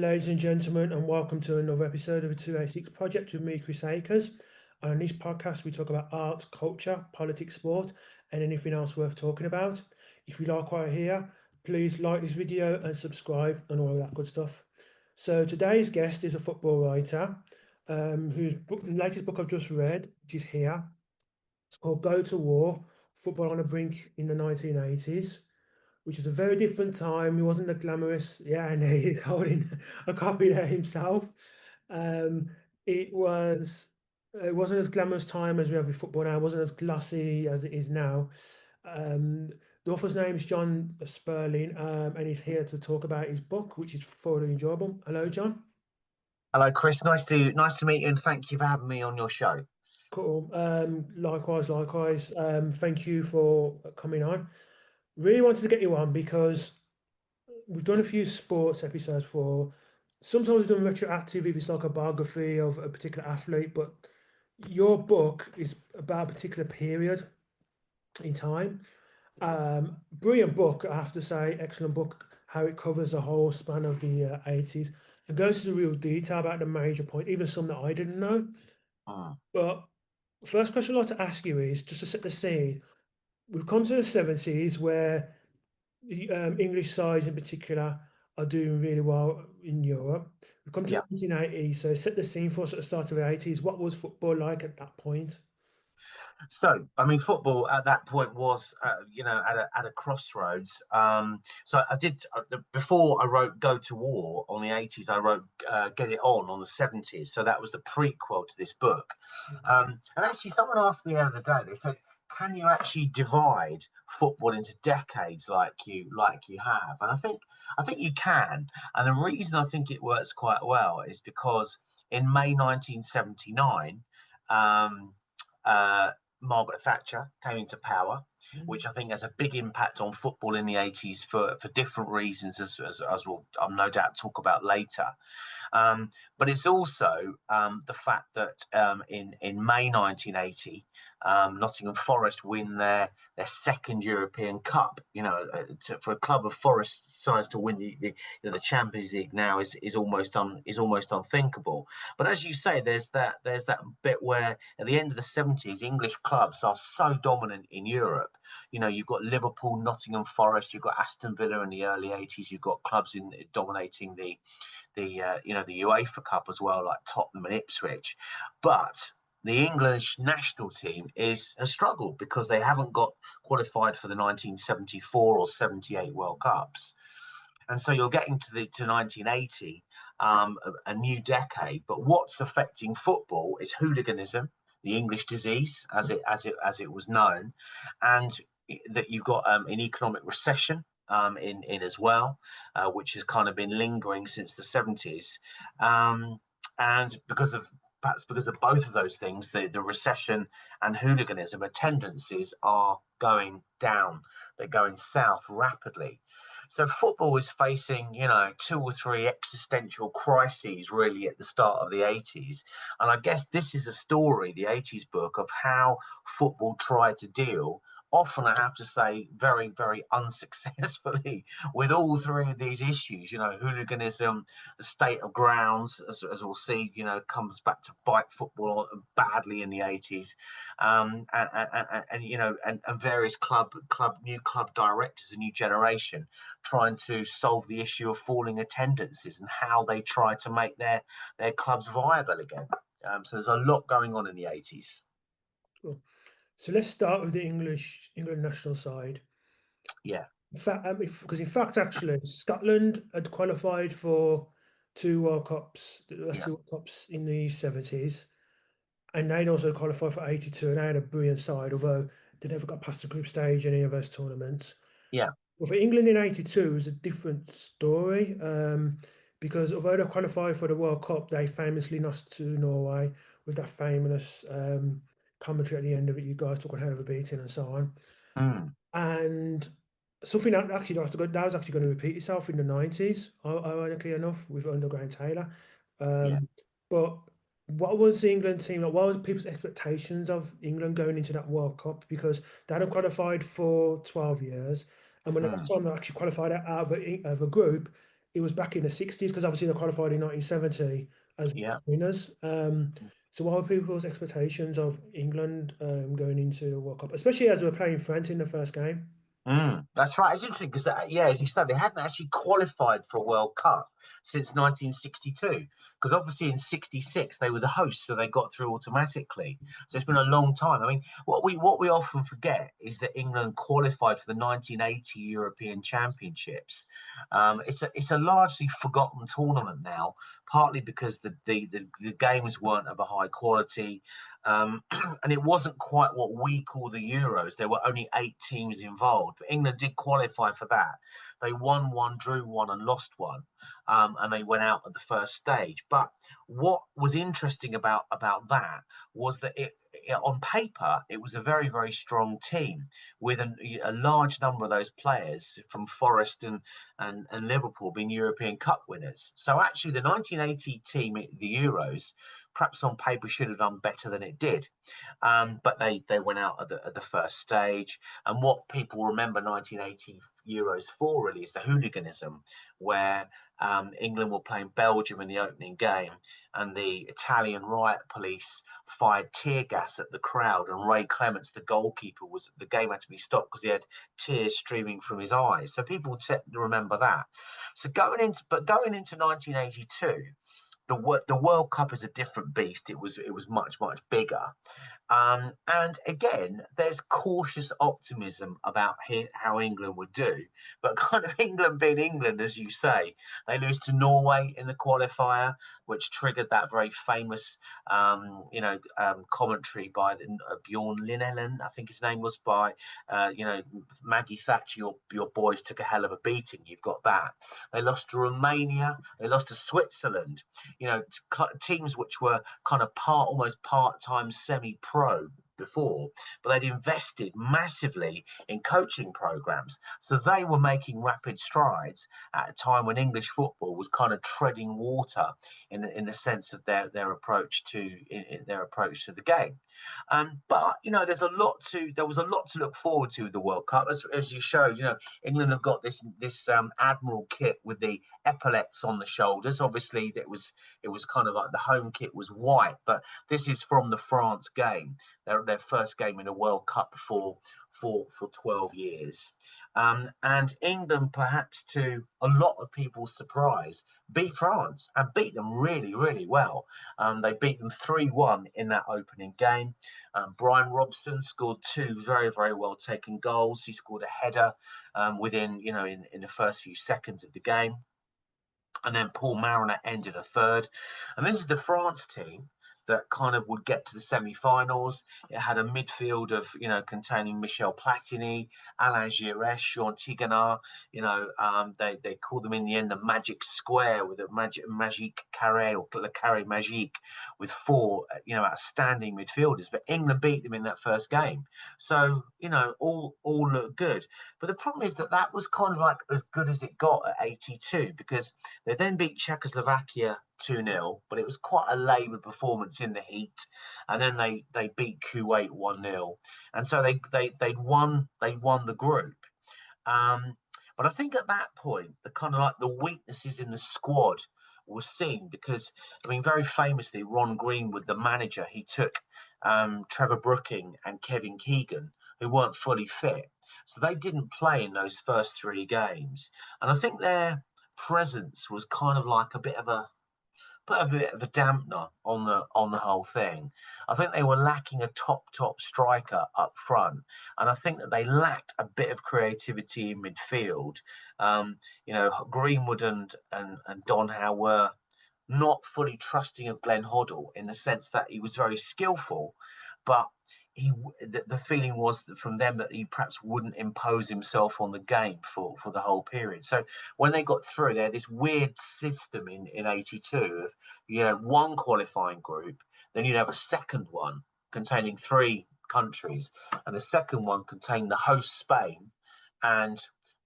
ladies and gentlemen, and welcome to another episode of the 286 Project with me, Chris Akers. And on this podcast, we talk about art, culture, politics, sport, and anything else worth talking about. If you like what I hear, please like this video and subscribe and all of that good stuff. So today's guest is a football writer whose latest book I've just read, which is here. It's called Go to War, Football on the Brink in the 1980s, which is a very different time. He wasn't a glamorous, yeah, and he's holding a copy there himself. Um, it was, it wasn't as glamorous time as we have with football now. It wasn't as glossy as it is now. The author's name is Jon Spurling, and he's here to talk about his book, which is thoroughly enjoyable. Hello, John. Hello, Chris. Nice to meet you, and thank you for having me on your show. Cool. Likewise. Thank you for coming on. Really wanted to get you on because we've done a few sports episodes before. Sometimes we've done retroactive if it's like a biography of a particular athlete, but your book is about a particular period in time. Brilliant book, I have to say, excellent book, how it covers the whole span of the 80s and goes into real detail about the major points, even some that I didn't know. Mm. But first question I'd like to ask you is just to set the scene. We've come to the 70s where the English sides in particular are doing really well in Europe. We've come to Yeah. the 1980s, so set the scene for us at the start of the 80s. What was football like at that point? So, I mean, football at that point was, at a crossroads. So I did before I wrote "Go to War" on the 80s. I wrote "Get It On" the 70s. So that was the prequel to this book. And actually, someone asked me the other day. They said, "Can you actually divide football into decades like you have?" And I think you can. And the reason I think it works quite well is because in May 1979. Um, uh, Margaret Thatcher came into power, which I think has a big impact on football in the 80s for different reasons, as we'll no doubt talk about later. Um, but it's also the fact that in May 1980, Nottingham Forest win their second European Cup. For a club of Forest size to win the Champions League now is almost unthinkable. But as you say, there's that bit where at the end of the 70s, English clubs are so dominant in Europe. You've got Liverpool, Nottingham Forest, you've got Aston Villa in the early 80s, you've got clubs in dominating the UEFA Cup as well, like Tottenham and Ipswich. But the English national team has struggled because they haven't got qualified for the 1974 or 78 World Cups. And so you're getting to 1980, a new decade. But what's affecting football is hooliganism, the English disease, as it was known, and that you've got an economic recession in as well, which has kind of been lingering since the 70s. And perhaps because of both of those things, the recession and hooliganism tendencies are going down. They're going south rapidly. So football is facing, two or three existential crises really at the start of the 80s. And I guess this is a story, the 80s book, of how football tried to deal, often I have to say very, very unsuccessfully, with all three of these issues. Hooliganism, the state of grounds, as we'll see, comes back to bite football badly in the 80s, and various new club directors, a new generation, trying to solve the issue of falling attendances and how they try to make their clubs viable again. So there's a lot going on in the 80s. Cool. So let's start with the England national side. Yeah. In fact, because in fact, actually, Scotland had qualified for two World Cups, the last Yeah. two World Cups in the 70s, and they'd also qualified for 82, and they had a brilliant side, although they never got past the group stage in any of those tournaments. Yeah. Well, for England in 82, it was a different story because although they qualified for the World Cup, they famously lost to Norway with that famous commentary at the end of it. You guys took one hell of a beating and so on. Mm. And something that actually that was actually going to repeat itself in the 90s, ironically enough, with Underground Taylor. Yeah. But what was the England team like? What was people's expectations of England going into that World Cup? Because they hadn't qualified for 12 years. And when the last Mm. time they actually qualified out of a group, it was back in the 60s because obviously they qualified in 1970 as Yeah. winners. So what were people's expectations of England going into the World Cup, especially as we were playing France in the first game? That's right. It's interesting because, yeah, as you said, they hadn't actually qualified for a World Cup since 1962. Because obviously in '66 they were the hosts, so they got through automatically. So it's been a long time. I mean, what we often forget is that England qualified for the 1980 European Championships. It's a largely forgotten tournament now, partly because the games weren't of a high quality. And it wasn't quite what we call the Euros. There were only 8 teams involved, but England did qualify for that. They won one, drew one, and lost one, and they went out at the first stage. But what was interesting about that was that on paper it was a very very strong team with a large number of those players from Forest and Liverpool being European Cup winners. So actually, the 1980 team, the Euros, perhaps on paper should have done better than it did. But they went out at the first stage. And what people remember 1980 Euros for really is the hooliganism, where England were playing Belgium in the opening game, and the Italian riot police fired tear gas at the crowd. And Ray Clements, the goalkeeper, the game had to be stopped because he had tears streaming from his eyes. So people remember that. So going into 1982. The World Cup is a different beast. It was much bigger, and again, there's cautious optimism about how England would do. But kind of England being England, as you say, they lose to Norway in the qualifier, which triggered that very famous, commentary by Bjorn Linnellen, I think his name was, by, Maggie Thatcher, your boys took a hell of a beating. You've got that. They lost to Romania. They lost to Switzerland. Teams which were kind of almost part-time semi-pro before, but they'd invested massively in coaching programs. So they were making rapid strides at a time when English football was kind of treading water in the sense of their approach to the game. But there was a lot to look forward to with the World Cup, as you showed. England have got this Admiral kit with the epaulets on the shoulders. Obviously, it was kind of like the home kit was white, but this is from the France game, their first game in a World Cup for 12 years. And England, perhaps to a lot of people's surprise, beat France and beat them really, really well. They beat them 3-1 in that opening game. Brian Robson scored two very, very well taken goals. He scored a header within, in the first few seconds of the game. And then Paul Mariner ended a third. And this is the France team that kind of would get to the semi-finals. It had a midfield of, containing Michel Platini, Alain Giresse, Jean Tigana. They called them in the end the Magic Square, with a Magique Carré, or Le Carré Magique, with four, outstanding midfielders. But England beat them in that first game. So, all looked good. But the problem is that was kind of like as good as it got at 82, because they then beat Czechoslovakia 2-0, but it was quite a laboured performance in the heat. And then they beat Kuwait 1-0, and so they won the group. But I think at that point, the kind of like the weaknesses in the squad were seen, because very famously, Ron Greenwood, the manager, he took Trevor Brooking and Kevin Keegan, who weren't fully fit, so they didn't play in those first 3 games. And I think their presence was kind of like a bit of a dampener on the whole thing. I think they were lacking a top striker up front, and I think that they lacked a bit of creativity in midfield. Greenwood and Don Howe were not fully trusting of Glenn Hoddle, in the sense that he was very skillful, but the feeling was that from them that he perhaps wouldn't impose himself on the game for the whole period. So when they got through, they had this weird system in 82 of one qualifying group, then you'd have a second one containing 3 countries, and the second one contained the host Spain and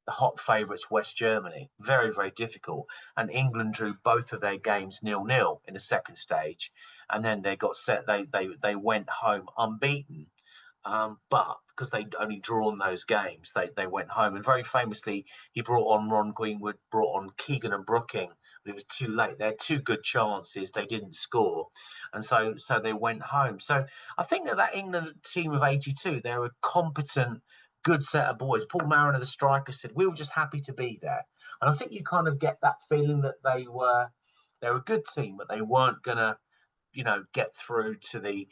the hot favourites West Germany. Very, very difficult. And England drew both of their games 0-0 in the second stage, and then they got set. They went home unbeaten But because they'd only drawn those games, they went home. And very famously, he brought on Ron Greenwood, brought on Keegan and Brooking, but it was too late. They had two good chances, they didn't score, and so they went home. So I think that England team of '82, they're a competent, good set of boys. Paul Mariner, the striker, said we were just happy to be there, and I think you kind of get that feeling that they're a good team, but they weren't gonna get through to the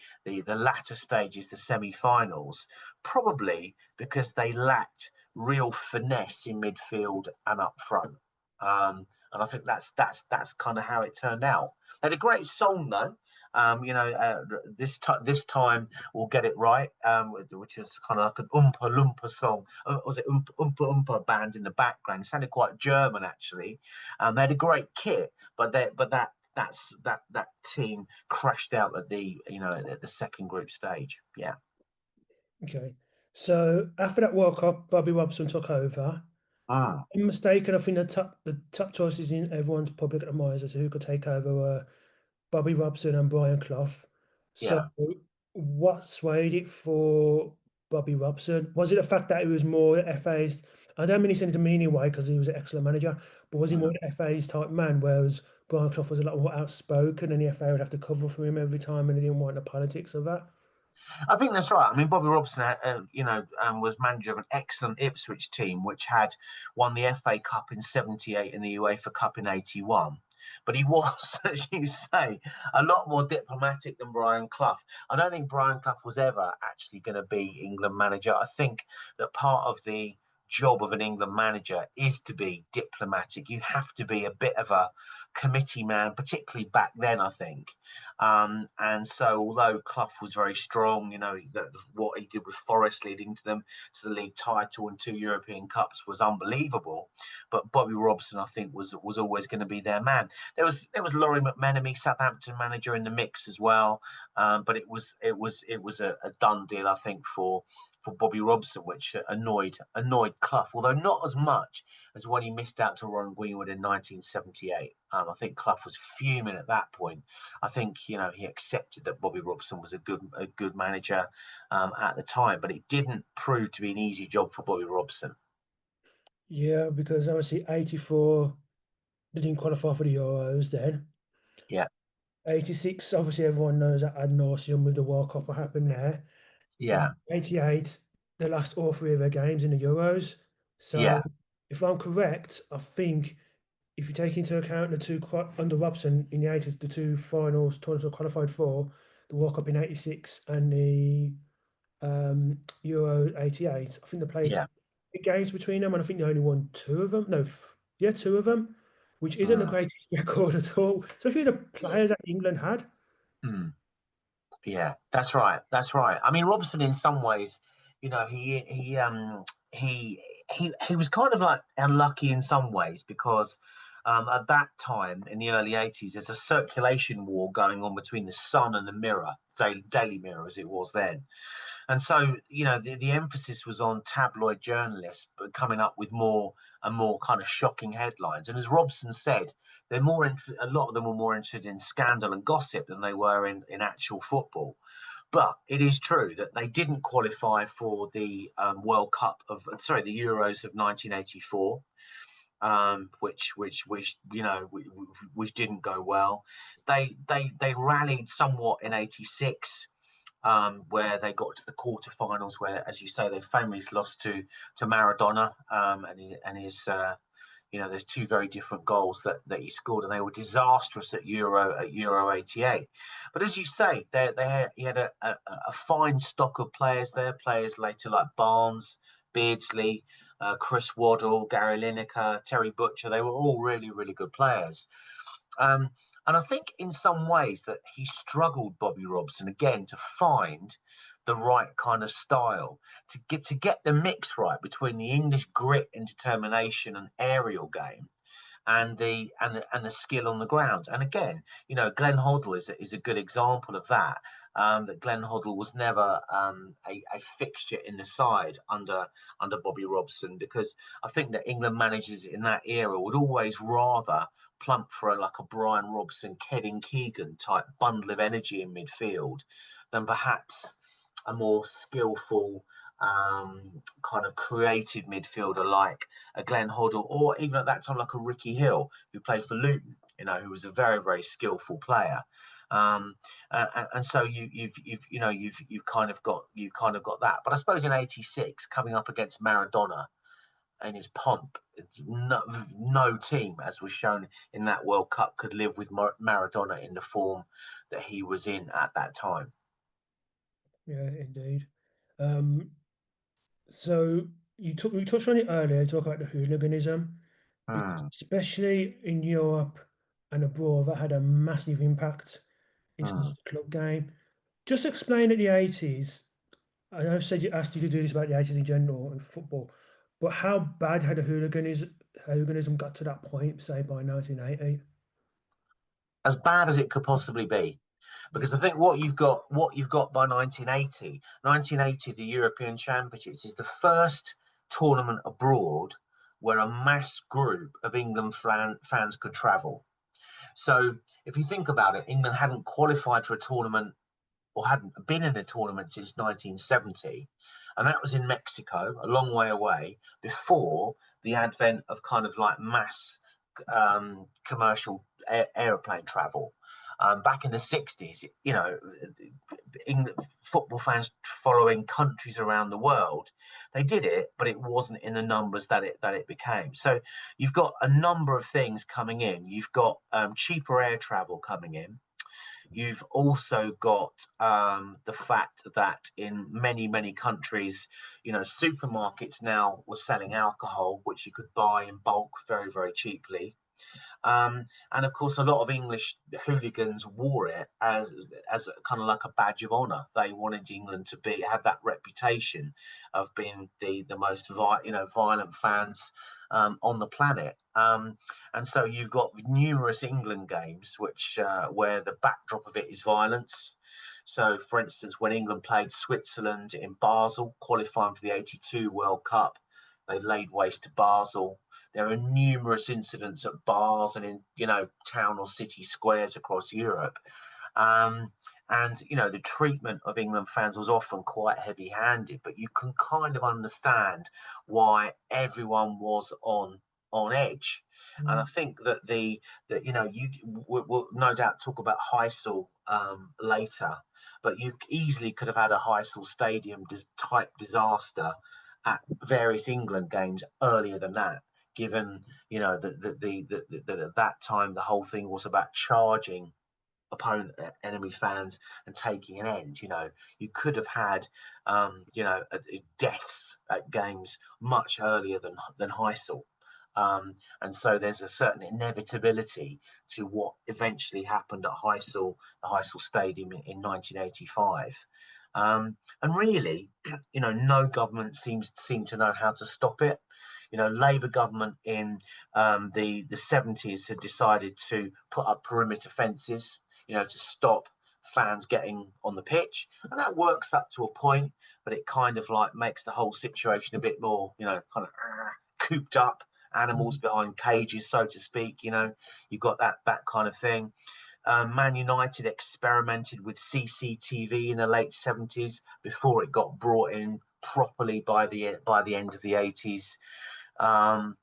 latter stages, the semi-finals, probably because they lacked real finesse in midfield and up front. And I think that's kind of how it turned out. They had a great song though. This time we'll get it right, which is kind of like an Oompa Loompa song. Was it Oompa Oompa band in the background? It sounded quite German actually. They had a great kit, but that team crashed out at the second group stage. Yeah. Okay. So after that World Cup, Bobby Robson took over. Mm, I'm mistaken. I think the top choices in everyone's public admirers as to who could take over were Bobby Robson and Brian Clough. So yeah. what swayed it for Bobby Robson? Was it the fact that he was more FA's? I don't mean he said it a meaning way because he was an excellent manager, but was he more Mm. the FA's type man, whereas Brian Clough was a lot more outspoken and the FA would have to cover for him every time and he didn't want the politics of that? I think that's right. I mean, Bobby Robson, was manager of an excellent Ipswich team, which had won the FA Cup in '78 and the UEFA Cup in '81. But he was, as you say, a lot more diplomatic than Brian Clough. I don't think Brian Clough was ever actually going to be England manager. I think that part of the job of an England manager is to be diplomatic. You have to be a bit of a committee man, particularly back then, I think. And so, although Clough was very strong, what he did with Forest leading to them to the league title and two European Cups was unbelievable. But Bobby Robson, I think, was always going to be their man. There was Laurie McMenemy, Southampton manager, in the mix as well. But it was a done deal, I think, for Bobby Robson, which annoyed Clough, although not as much as when he missed out to Ron Greenwood in 1978. I think Clough was fuming at that point. I think he accepted that Bobby Robson was a good manager at the time, but it didn't prove to be an easy job for Bobby Robson. Yeah, because obviously 84 they didn't qualify for the Euros then. Yeah, 86, obviously everyone knows that ad nauseum with the World Cup what happened there. yeah, In 88, they lost all three of their games in the Euros. So yeah, if I'm correct, I think if you take into account the under Robson in the 80s, the two finals tournaments were qualified for, the World Cup in 86 and the Euro 88, I think they played yeah. big games between them, and I think they only won two of them. No, yeah, two of them, which isn't the Mm, greatest record at all, especially the players that England had. mm. Yeah, that's right. That's right. I mean, Robson, in some ways, he he was kind of like unlucky in some ways because at that time in the early '80s, there's a circulation war going on between the Sun and the Mirror, Daily Mirror as it was then. And so, the emphasis was on tabloid journalists but coming up with more and more kind of shocking headlines. And as Robson said, a lot of them were more interested in scandal and gossip than they were in actual football. But it is true that they didn't qualify for the the Euros of 1984. Which didn't go well. They rallied somewhat in '86, where they got to the quarterfinals, where, as you say, they famously lost to Maradona, and his there's two very different goals that he scored, and they were disastrous at Euro '88. But as you say, he had a fine stock of players there, players later like Barnes, Beardsley, Chris Waddle, Gary Lineker, Terry Butcher. They were all really, really good players. Um, and I think in some ways that he struggled, Bobby Robson, again to find the right kind of style to get the mix right between the English grit and determination and aerial game and the skill on the ground. And again, Glenn Hoddle is a good example of that. That Glenn Hoddle was never a fixture in the side under Bobby Robson, because I think that England managers in that era would always rather plump for like a Brian Robson, Kevin Keegan type bundle of energy in midfield than perhaps a more skillful, kind of creative midfielder like a Glenn Hoddle, or even at that time like a Ricky Hill who played for Luton, who was a very, very skillful player. And so you've kind of got that. But I suppose in '86, coming up against Maradona and his pomp, no team, as was shown in that World Cup, could live with Maradona in the form that he was in at that time. Yeah, indeed. Um, so we touched on it earlier, talk about the hooliganism, because Hmm, especially in Europe and abroad, that had a massive impact in terms hmm. of the club game. Just explain at the 80s. I know I said you asked you to do this about the 80s in general and football, but how bad had the hooliganism got to that point, say by 1980? As bad as it could possibly be, because I think what you've got by 1980, the European Championships is the first tournament abroad where a mass group of England fans could travel. So if you think about it, England hadn't qualified for a tournament or hadn't been in a tournament since 1970, and that was in Mexico, a long way away, before the advent of kind of like mass commercial aeroplane travel. Back in the 60s, England, football fans following countries around the world, they did it, but it wasn't in the numbers that it became. So you've got a number of things coming in. You've got cheaper air travel coming in. You've also got the fact that in many, many countries, supermarkets now were selling alcohol, which you could buy in bulk very, very cheaply. And of course, a lot of English hooligans wore it as kind of like a badge of honor. They wanted England to have that reputation of being the most violent fans on the planet. And so you've got numerous England games where the backdrop of it is violence. So, for instance, when England played Switzerland in Basel, qualifying for the '82 World Cup, they laid waste to Basel. There are numerous incidents at bars and in town or city squares across Europe. Um, and the treatment of England fans was often quite heavy-handed, but you can kind of understand why everyone was on edge. And I Mm. think that you will no doubt talk about Heysel later, but you easily could have had a Heysel Stadium type disaster at various England games earlier than that, given that at that time the whole thing was about charging opponent enemy fans and taking an end. You could have had deaths at games much earlier than Heysel. And so there's a certain inevitability to what eventually happened at the Heysel Stadium in 1985. And really, no government seemed to know how to stop it. Labour government in the 70s had decided to put up perimeter fences, to stop fans getting on the pitch, and that works up to a point, but it kind of like makes the whole situation a bit more, kind of cooped up, animals Mm. behind cages, so to speak. You've got that kind of thing. Man United experimented with CCTV in the late 70s before it got brought in properly by the end of the 80s. Um,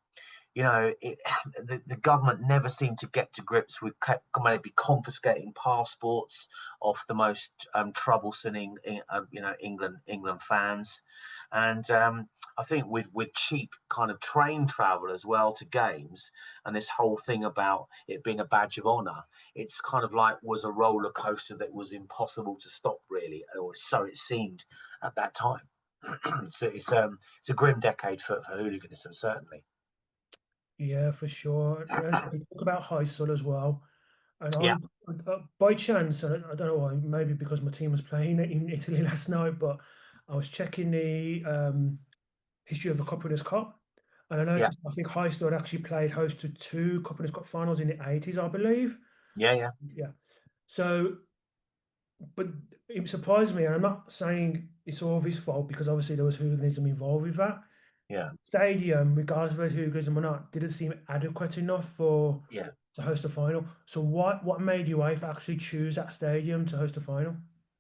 the government never seemed to get to grips with maybe confiscating passports off the most troublesome England fans, and I think with cheap kind of train travel as well to games, and this whole thing about it being a badge of honor, it's kind of like was a roller coaster that was impossible to stop, really, or so it seemed at that time. So it's a grim decade for hooliganism, certainly. Yeah, for sure. And as we talk about Heysel as well, and Yeah, by chance, I don't know why, maybe because my team was playing in Italy last night, but I was checking the history of the Cup Winners' Cup, and I yeah, noticed I think Heysel had actually played host to two Cup Winners' Cup finals in the 80s, I believe. yeah, yeah, Yeah. So, but it surprised me, and I'm not saying it's all of his fault because obviously there was hooliganism involved with that. yeah, Stadium, regardless of whether hooliganism or not, didn't seem adequate enough for yeah. to host a final. So what made UEFA actually choose that stadium to host a final?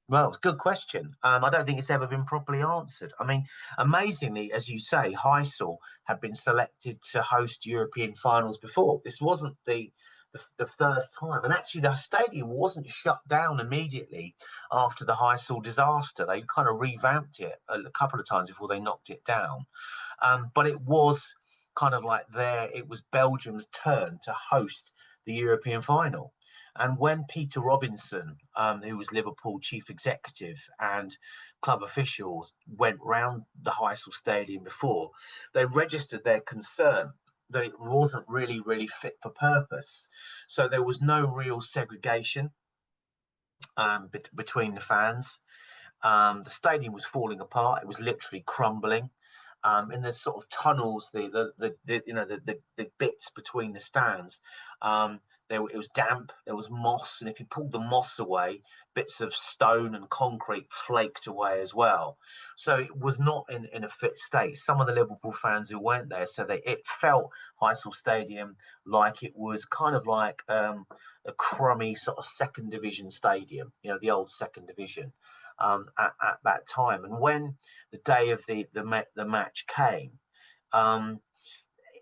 Well, it's a good question. I don't think it's ever been properly answered. I mean, amazingly, as you say, Heysel had been selected to host European finals before. This wasn't the first time. And actually, the stadium wasn't shut down immediately after the Heysel disaster. They kind of revamped it a couple of times before they knocked it down. But it was kind of like it was Belgium's turn to host the European final. And when Peter Robinson, who was Liverpool chief executive, and club officials went round the Heysel Stadium before, they registered their concern that it wasn't really fit for purpose. So there was no real segregation between the fans. The stadium was falling apart; it was literally crumbling. In the sort of tunnels, the bits between the stands, it was damp. There was moss, and if you pulled the moss away, bits of stone and concrete flaked away as well. So it was not in a fit state. Some of the Liverpool fans who weren't there said it felt Heysel Stadium like it was kind of like a crummy sort of second division stadium, the old second division. At that time. And when the day of the match came,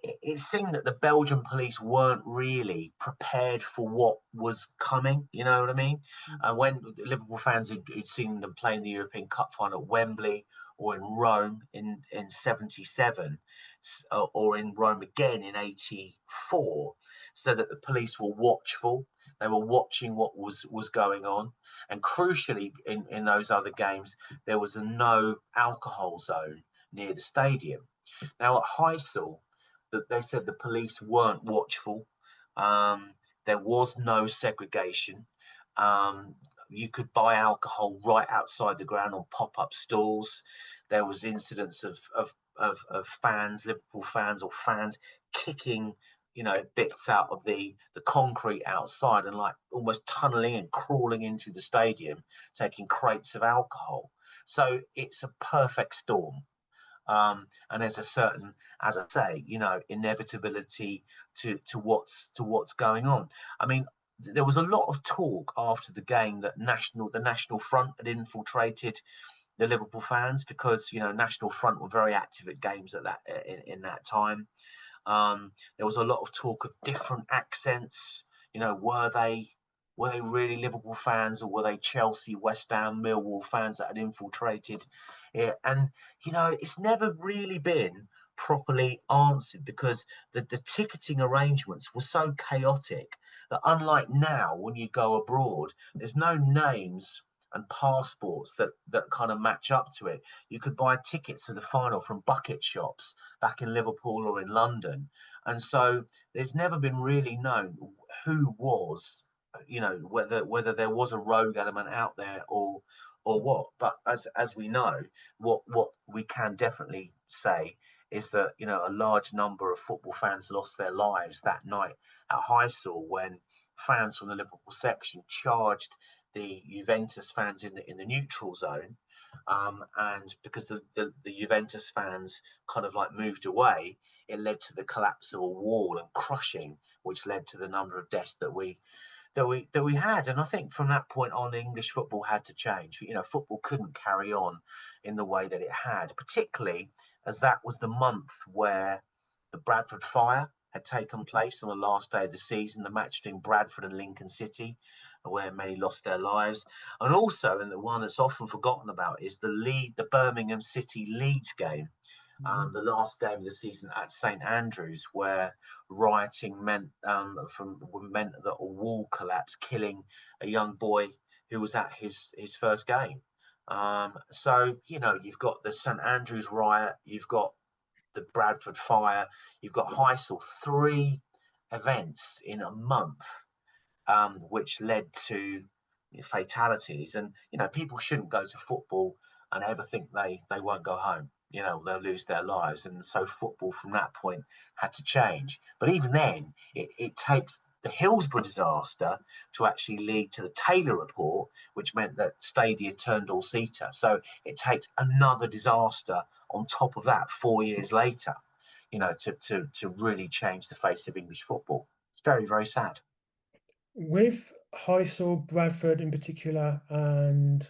it seemed that the Belgian police weren't really prepared for what was coming. You know what I mean? And when Liverpool fans who'd seen them playing the European Cup final at Wembley or in Rome in '77, or in Rome again in '84, said that the police were watchful. They were watching what was going on, and crucially, in those other games, there was a no alcohol zone near the stadium. Now at Heysel, that they said the police weren't watchful. There was no segregation. Um, you could buy alcohol right outside the ground on pop-up stalls. There was incidents of fans, Liverpool fans or fans kicking, bits out of the concrete outside and like almost tunneling and crawling into the stadium, taking crates of alcohol. So it's a perfect storm. And there's a certain, as I say, inevitability to what's going on. I mean, there was a lot of talk after the game that the National Front had infiltrated the Liverpool fans because National Front were very active at games at that in that time. There was a lot of talk of different accents. Were they really Liverpool fans, or were they Chelsea, West Ham, Millwall fans that had infiltrated it? And it's never really been properly answered because the ticketing arrangements were so chaotic that, unlike now, when you go abroad, there's no names and passports that kind of match up to it. You could buy tickets for the final from bucket shops back in Liverpool or in London, and so there's never been really known who was, whether there was a rogue element out there or what. But as we know, what we can definitely say is that a large number of football fans lost their lives that night at Heysel when fans from the Liverpool section charged the Juventus fans in the neutral zone, and because the Juventus fans kind of like moved away, it led to the collapse of a wall and crushing, which led to the number of deaths that we had. And I think from that point on, English football had to change. Football couldn't carry on in the way that it had, particularly as that was the month where the Bradford fire had taken place on the last day of the season, the match between Bradford and Lincoln City, where many lost their lives. And also, and the one that's often forgotten about, is the Birmingham City Leeds game, the last game of the season at St Andrews, where rioting meant that a wall collapsed, killing a young boy who was at his first game. So you've got the St Andrews riot, you've got the Bradford fire, you've got Heysel, three events in a month, which led to fatalities. And people shouldn't go to football and ever think they won't go home. They'll lose their lives, and so football from that point had to change. But even then, it takes the Hillsborough disaster to actually lead to the Taylor report, which meant that Stadia turned all-seater. So it takes another disaster on top of that 4 years later, to really change the face of English football. It's very, very sad. With Heysel, Bradford in particular, and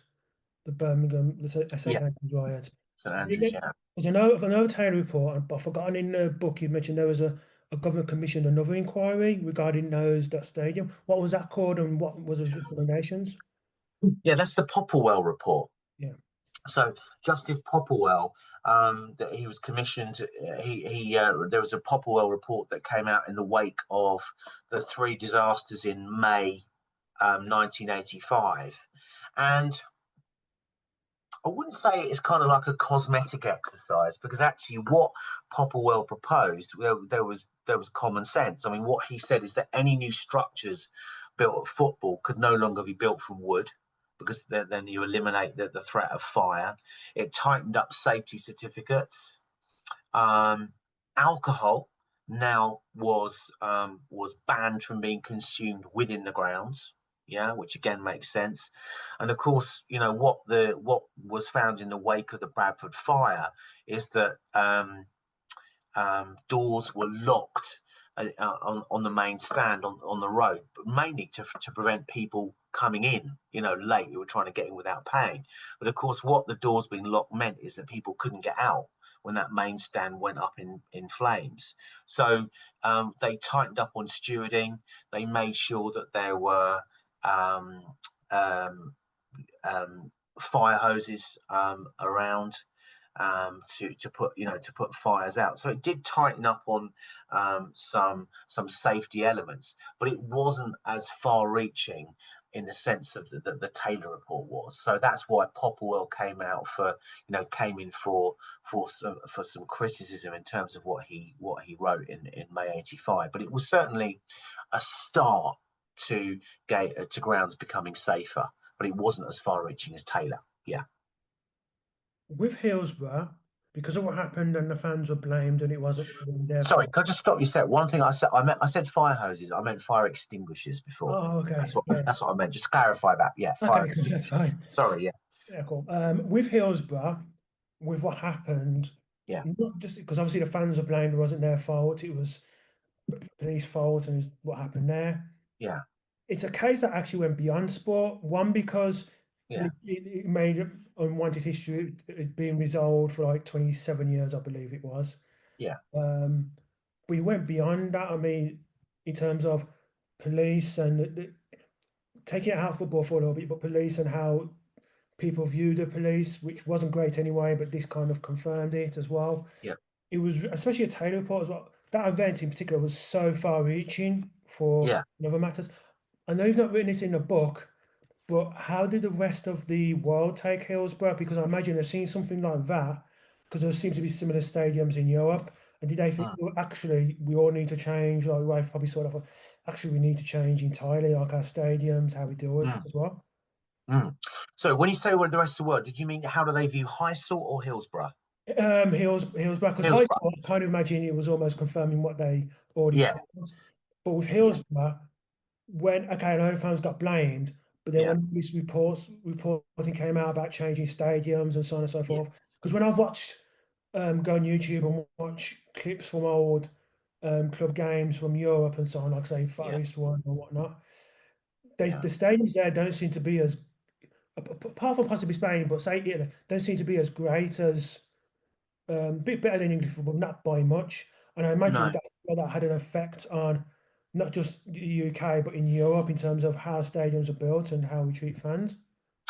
the Birmingham, the St Yeah, Andrews riot. St Did you Andrews. get? Yeah. Because I know a Taylor report, but I've forgotten in the book you mentioned there was a government commissioned another inquiry regarding that stadium. What was that called, and what was the recommendations? Yeah, that's the Popplewell report. Yeah. So Justice Popplewell, that he was commissioned. He there was a Popplewell report that came out in the wake of the three disasters in May 1985, and I wouldn't say it's kind of like a cosmetic exercise because actually what Popplewell proposed, there was common sense. I mean, what he said is that any new structures built at football could no longer be built from wood because then you eliminate the threat of fire. It tightened up safety certificates. Um, Alcohol now was banned from being consumed within the grounds. Yeah, which again makes sense. And of course, what was found in the wake of the Bradford fire is that doors were locked on the main stand on the road, but mainly to prevent people coming in, late, who were trying to get in without paying. But of course, what the doors being locked meant is that people couldn't get out when that main stand went up in flames. So they tightened up on stewarding. They made sure that there were um, um, fire hoses around to put fires out. So it did tighten up on some safety elements, but it wasn't as far-reaching in the sense of the Taylor report was. So that's why Popplewell came in for some criticism in terms of what he wrote in May '85. But it was certainly a start to grounds becoming safer, but it wasn't as far-reaching as Taylor. Yeah. With Hillsborough, because of what happened and the fans were blamed and it wasn't really their Sorry, fault. can I just stop you? Said one thing. I said fire hoses. I meant fire extinguishers before. Oh, That's okay. what Yeah. that's what I meant. Just clarify that. Yeah, fire Okay, that's extinguishers. fine. Sorry. Yeah. Yeah, cool. With Hillsborough, with what happened, Yeah. not just because obviously the fans were blamed, it wasn't their fault, it was police fault and what happened there. Yeah. It's a case that actually went beyond sport. One, because Yeah. it made unwanted history it being resolved for like 27 years, I believe it was. Yeah. Um, we went beyond that. I mean, in terms of police and taking it out of football for a little bit, but police and how people view the police, which wasn't great anyway, but this kind of confirmed it as well. Yeah. It was especially a Taylor report as well. That event in particular was so far reaching for Yeah. other matters. I know you've not written this in the book, but how did the rest of the world take Hillsborough? Because I imagine they've seen something like that, because there seem to be similar stadiums in Europe. And did they think, Mm, well, actually, we all need to change? Like, Rife probably sort of, actually, we need to change entirely, like our stadiums, how we deal with it mm, as well. mm. So when you say what the rest of the world, did you mean how do they view Highsalt or Hillsborough? Hillsborough, because High Hillsborough. School, I kind of imagine it was almost confirming what they already Yeah. thought. But with Yeah. Hillsborough, when okay, I know fans got blamed, but then Yeah. when these reporting came out about changing stadiums and so on and so Yeah. forth, because when I've watched go on YouTube and watch clips from old club games from Europe and so on, like say Far Yeah. East one or whatnot, Yeah. the stadiums there don't seem to be as apart from possibly Spain, but say Italy, don't seem to be as great as bit better than English football, not by much. And I imagine No. that had an effect on not just the UK, but in Europe in terms of how stadiums are built and how we treat fans.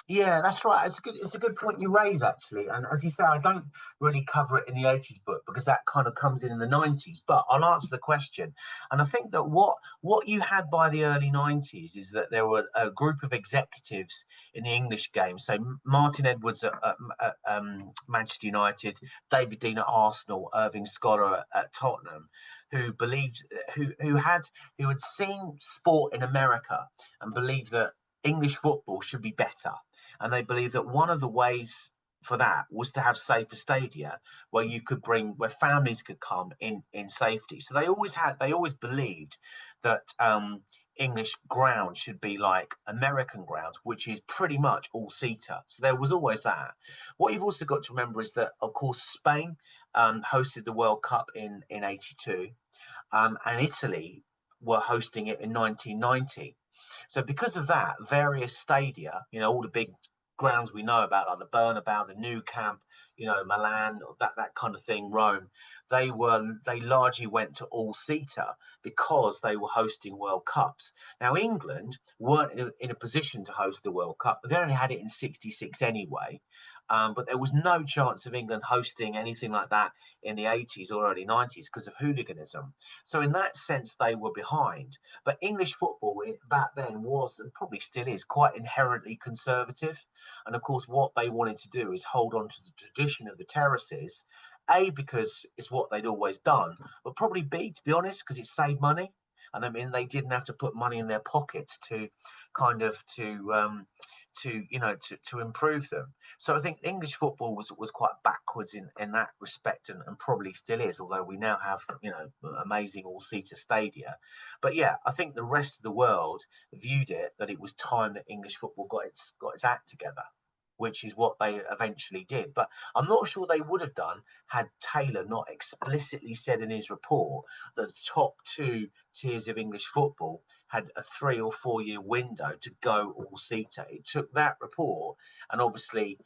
Yeah, that's right. It's a good point you raise actually. And as you say, I don't really cover it in the '80s book because that kind of comes in the '90s. But I'll answer the question. And I think that what you had by the early '90s is that there were a group of executives in the English game. So Martin Edwards at Manchester United, David Dean at Arsenal, Irving Scholar at Tottenham, who believed who had seen sport in America and believed that English football should be better, and they believe that one of the ways for that was to have safer stadia where families could come in safety. So they always believed that English ground should be like American grounds, which is pretty much all seater. So there was always that. What you've also got to remember is that of course Spain hosted the World Cup in '82, and Italy were hosting it in 1990. So because of that, various stadia, all the big grounds we know about, like the Bernabeu, the Nou Camp, Milan, that kind of thing, Rome. They largely went to all-seater because they were hosting World Cups. Now England weren't in a position to host the World Cup, but they only had it in '66 anyway. But there was no chance of England hosting anything like that in the 80s or early 90s because of hooliganism. So in that sense, they were behind. But English football back then was, and probably still is, quite inherently conservative. And of course, what they wanted to do is hold on to the tradition of the terraces, A, because it's what they'd always done, but probably B, to be honest, because it saved money. And I mean, they didn't have to put money in their pockets to kind of to improve them. So I think English football was quite backwards in that respect, and probably still is, although we now have amazing all-seater stadia. But yeah, I think the rest of the world viewed it that it was time that English football got its act together, which is what they eventually did. But I'm not sure they would have done had Taylor not explicitly said in his report that the top two tiers of English football had a 3 or 4 year window to go all-seater. It took that report and obviously,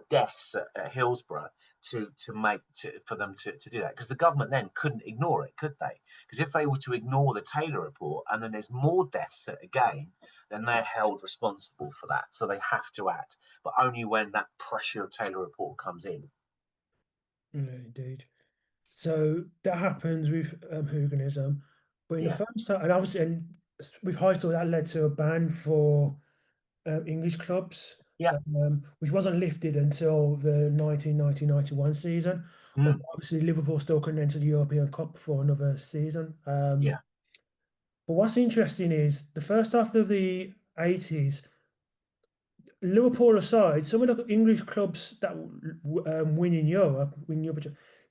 deaths at Hillsborough for them to do that, because the government then couldn't ignore it, could they? Because if they were to ignore the Taylor report and then there's more deaths at a game, then they're held responsible for that. So they have to act, but only when that pressure of Taylor report comes in. Yeah, indeed. So that happens with hooliganism, but in the Yeah, first time, and obviously, and with high school, that led to a ban for English clubs, yeah, which wasn't lifted until the 1990-91 season. mm, Obviously, Liverpool still couldn't enter the European Cup for another season. yeah, But what's interesting is the first half of the 80s, Liverpool aside, some of the English clubs that win Europe,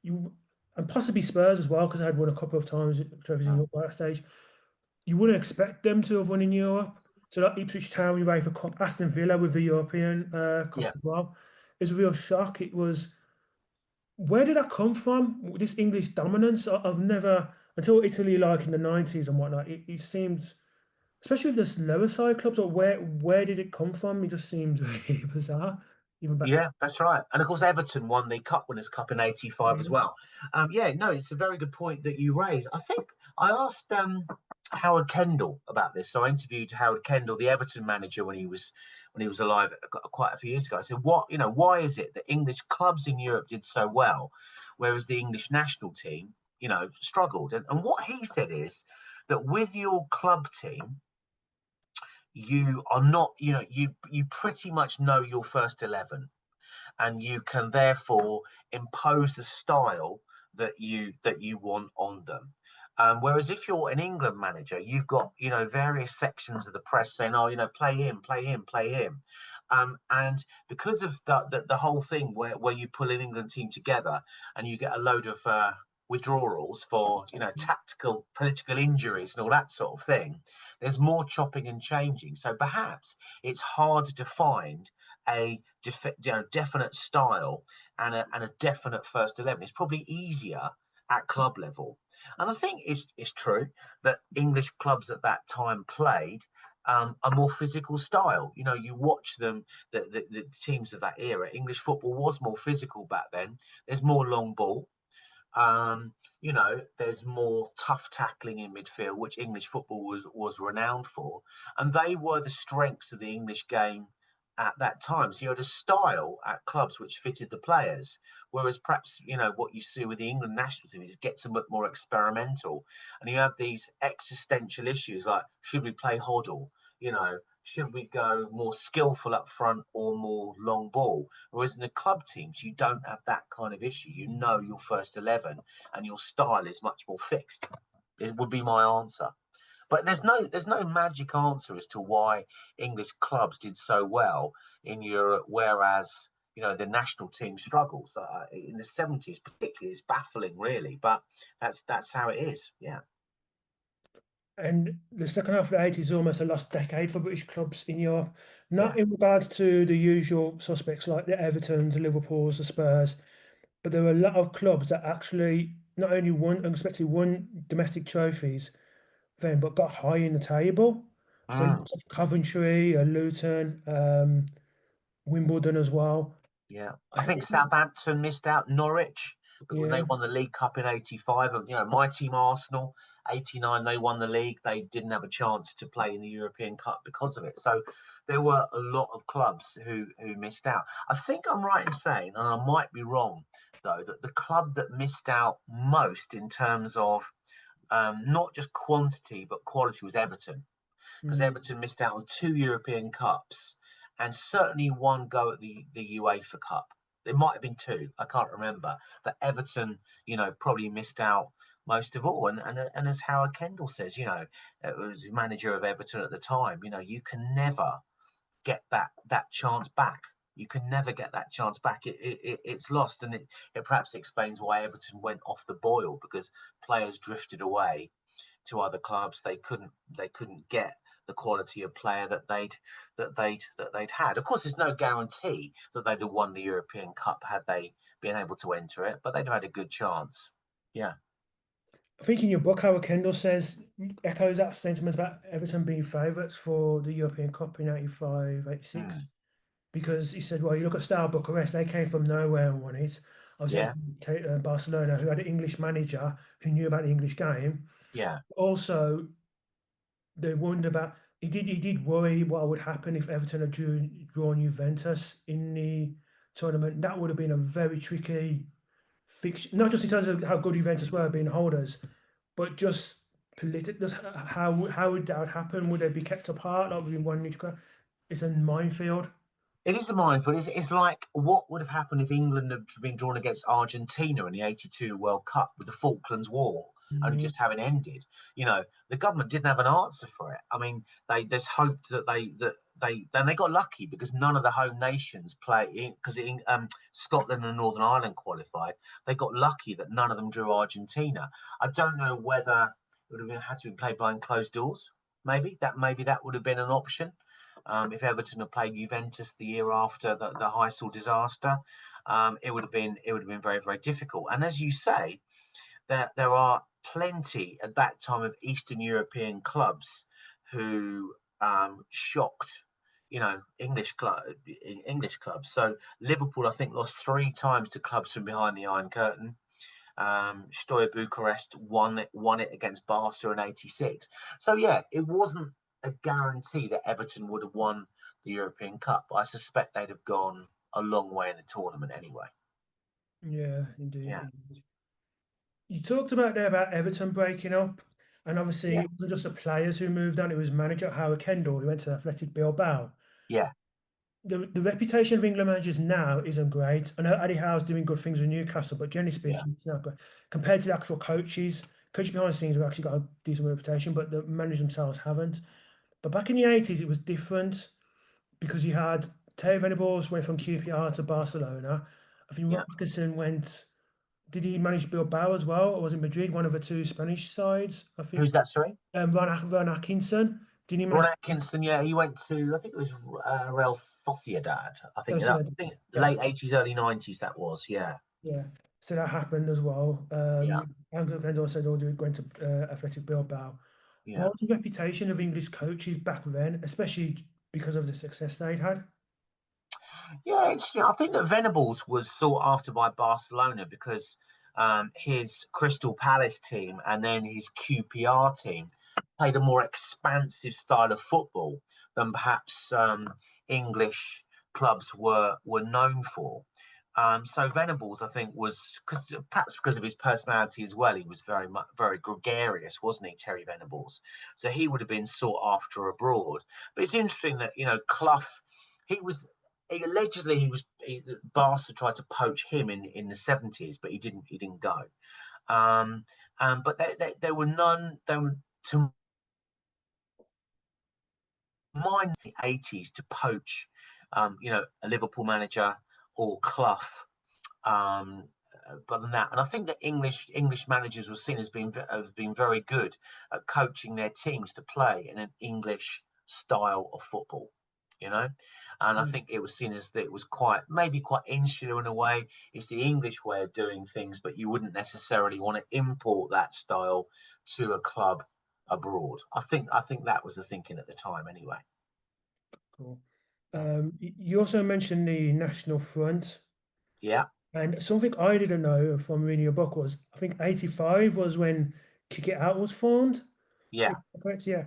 you and possibly Spurs as well, because I had won a couple of times trophies in mm, Europe at that stage. You wouldn't expect them to have won in Europe. So like Ipswich Town, UEFA Cup, Aston Villa with the European Cup yeah, as well. It was a real shock. It was, where did that come from? This English dominance? I've never, until Italy, like in the 90s and whatnot, it seemed, especially with the lower side clubs, or where did it come from? It just seems really bizarre, even back. yeah. That's right. And of course, Everton won the Cup Winners' Cup in '85 as Yeah. well. Yeah, no, it's a very good point that you raise. I think I asked Howard Kendall about this. So I interviewed Howard Kendall, the Everton manager, when he was alive quite a few years ago. I said, why is it that English clubs in Europe did so well, whereas the English national team, struggled? And what he said is that with your club team, you are not, you pretty much know your first 11, and you can therefore impose the style that you want on them. Whereas if you're an England manager, you've got various sections of the press saying, "Oh, play him, play him, play him," and because of the whole thing where you pull an England team together and you get a load of withdrawals for tactical political injuries and all that sort of thing, there's more chopping and changing. So perhaps it's harder to find a definite style and a definite first 11. It's probably easier at club level. And I think it's true that English clubs at that time played a more physical style. You watch them, the teams of that era. English football was more physical back then. There's more long ball. There's more tough tackling in midfield, which English football was renowned for, and they were the strengths of the English game at that time. So you had a style at clubs which fitted the players, whereas perhaps what you see with the England national team is it gets a bit more experimental, and you have these existential issues like, should we play hoddle? Should we go more skillful up front or more long ball? Whereas in the club teams, you don't have that kind of issue. You know your first 11, and your style is much more fixed. It would be my answer. But there's no magic answer as to why English clubs did so well in Europe, whereas the national team struggles in the '70s, particularly. It's baffling, really, but that's how it is. Yeah. And the second half of the 80s is almost a lost decade for British clubs in Europe, Yeah. not in regards to the usual suspects like the Evertons, the Liverpools, the Spurs, but there were a lot of clubs that actually not only won, unexpectedly won domestic trophies then, but got high in the table. So Mm, lots of Coventry, Luton, Wimbledon as well. Yeah, I think Southampton missed out. Norwich, but when they Yeah. won the League Cup in '85, and my team Arsenal, '89 they won the league. They didn't have a chance to play in the European Cup because of it. So there were a lot of clubs who missed out. I think I'm right in saying, and I might be wrong though, that the club that missed out most in terms of not just quantity but quality was Everton, because Mm. Everton missed out on two European Cups and certainly one go at the UEFA Cup. There might have been two, I can't remember, but Everton, probably missed out most of all. And as Howard Kendall says, it was manager of Everton at the time. You can never get that chance back. You can never get that chance back. It's lost, and it perhaps explains why Everton went off the boil, because players drifted away to other clubs. They couldn't get the quality of player that they'd had. Of course, there's no guarantee that they'd have won the European Cup had they been able to enter it, but they'd have had a good chance. Yeah. I think in your book, Howard Kendall says, echoes that sentiment about Everton being favourites for the European Cup in 85, 86. Mm. Because he said, well, you look at Steaua Bucharest, they came from nowhere and won it. Obviously, Yeah. Barcelona, who had an English manager who knew about the English game. Yeah. Also, they wondered about, he did worry what would happen if Everton had drawn Juventus in the tournament. That would have been a very tricky fixture, not just in terms of how good Juventus were being holders, but just politically, how would that happen? Would they be kept apart? Like within one each? It's a minefield. It is a minefield. It's like what would have happened if England had been drawn against Argentina in the '82 World Cup with the Falklands War only Mhm. just having ended. The government didn't have an answer for it. I mean, they there's hoped then they got lucky because none of the home nations play because Scotland and Northern Ireland qualified. They got lucky that none of them drew Argentina. I don't know whether it would have had to be played behind closed doors. Maybe that would have been an option. If Everton had played Juventus the year after the Heysel disaster, it would have been very, very difficult. And as you say, there are plenty at that time of Eastern European clubs who shocked, English clubs. So Liverpool, I think, lost three times to clubs from behind the Iron Curtain. Steaua Bucharest won it against Barca in '86. So yeah, it wasn't a guarantee that Everton would have won the European Cup. I suspect they'd have gone a long way in the tournament anyway. Yeah, indeed, Yeah, indeed. You talked about there about Everton breaking up, and obviously yeah, it wasn't just the players who moved on, it was manager Howard Kendall who went to Athletic Bilbao. yeah, The reputation of England managers now isn't great. I know Eddie Howe's doing good things with Newcastle, but generally yeah, speaking, it's not great. Compared to the actual coaches behind the scenes have actually got a decent reputation, but the managers themselves haven't. But back in the 80s, it was different because you had Terry Venables went from QPR to Barcelona. I think Rob yeah. Atkinson went. Did he manage Bilbao as well, or was it Madrid, one of the two Spanish sides? I think Who's that? Sorry, Ron Atkinson. Did he Ron manage Atkinson. Yeah, he went to, I think it was Real Sociedad. I think that. Sociedad? I think Yeah, late '80s, early '90s. That was. Yeah, yeah. So that happened as well. yeah, And also they went to Athletic Bilbao. yeah. What was the reputation of English coaches back then, especially because of the success they'd had? Yeah, I think that Venables was sought after by Barcelona because his Crystal Palace team and then his QPR team played a more expansive style of football than perhaps English clubs were known for. So Venables, I think, was perhaps because of his personality as well. He was very gregarious, wasn't he, Terry Venables? So he would have been sought after abroad. But it's interesting that Clough, he was allegedly Barca tried to poach him in the '70s, but he didn't go. Um, but there were none. There were, to mind in the '80s to poach, a Liverpool manager or Clough. Um, but than that, and I think that English managers were seen as being very good at coaching their teams to play in an English style of football. You know, and I Mm, think it was seen as that it was maybe quite insular in a way. It's the English way of doing things, but you wouldn't necessarily want to import that style to a club abroad. I think that was the thinking at the time, anyway. cool. You also mentioned the National Front, Yeah, and something I didn't know from reading your book was I think 85 was when Kick It Out was formed. yeah, Is that correct? Yeah.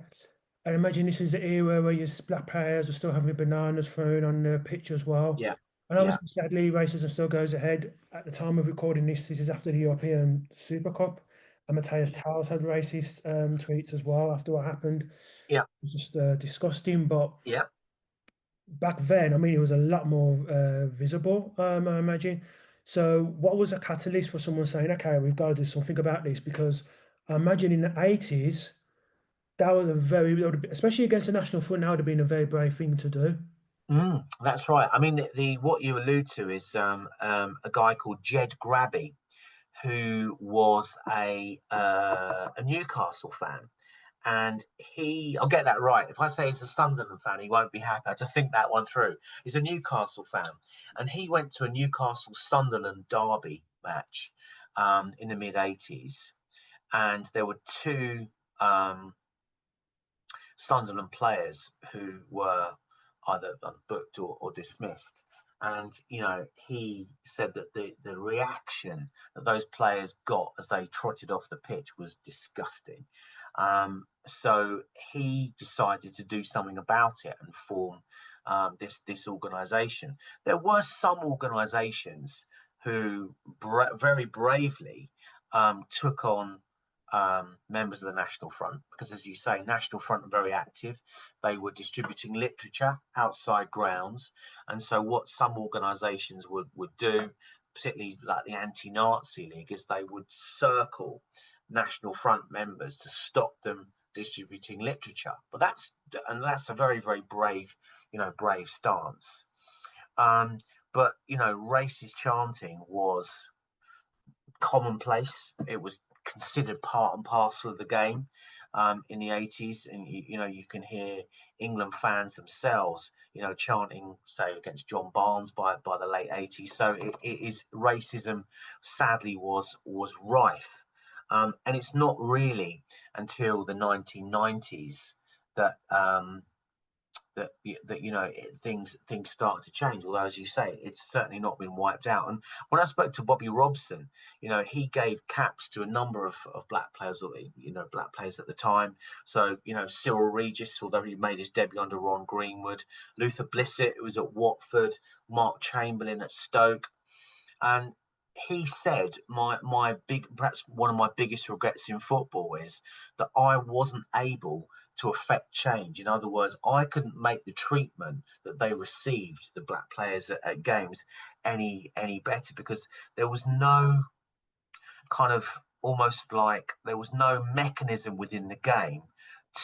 I imagine this is the era where your black players were still having bananas thrown on the pitch as well. yeah, And yeah, obviously, sadly, racism still goes ahead. At the time of recording this, this is after the European Super Cup. And Matthias yeah, Towers had racist tweets as well after what happened. It yeah, was just disgusting. But yeah. back then, I mean, it was a lot more visible, I imagine. So, what was a catalyst for someone saying, okay, we've got to do something about this? Because I imagine in the 80s, that was a very, especially against the National Front, now would have been a very brave thing to do. That's right. I mean, the what you allude to is a guy called Jed Grabby, who was a Newcastle fan, and I'll get that right. If I say he's a Sunderland fan, he won't be happy. I just think that one through. He's a Newcastle fan, and he went to a Newcastle Sunderland derby match in the mid 80s, and there were two um, Sunderland players who were either booked or dismissed. And he said that the reaction that those players got as they trotted off the pitch was disgusting. So he decided to do something about it and form this organisation. There were some organisations who very bravely took on members of the National Front, because, as you say, National Front are very active. They were distributing literature outside grounds, and so what some organisations would do, particularly like the Anti-Nazi League, is they would circle National Front members to stop them distributing literature. But that's a very very brave, brave stance. Um, but racist chanting was commonplace. It was considered part and parcel of the game in the 80s, and you can hear England fans themselves, chanting, say, against John Barnes by the late 80s. So it is racism. Sadly, was rife, and it's not really until the 1990s that things start to change. Although, as you say, it's certainly not been wiped out. And when I spoke to Bobby Robson, he gave caps to a number of black players, or black players at the time. So Cyril Regis, although he made his debut under Ron Greenwood, Luther Blissett, who was at Watford, Mark Chamberlain at Stoke, and he said, perhaps one of my biggest regrets in football is that I wasn't able to affect change. In other words, I couldn't make the treatment that they received, the black players at games, any better, because there was no kind of, almost like there was no mechanism within the game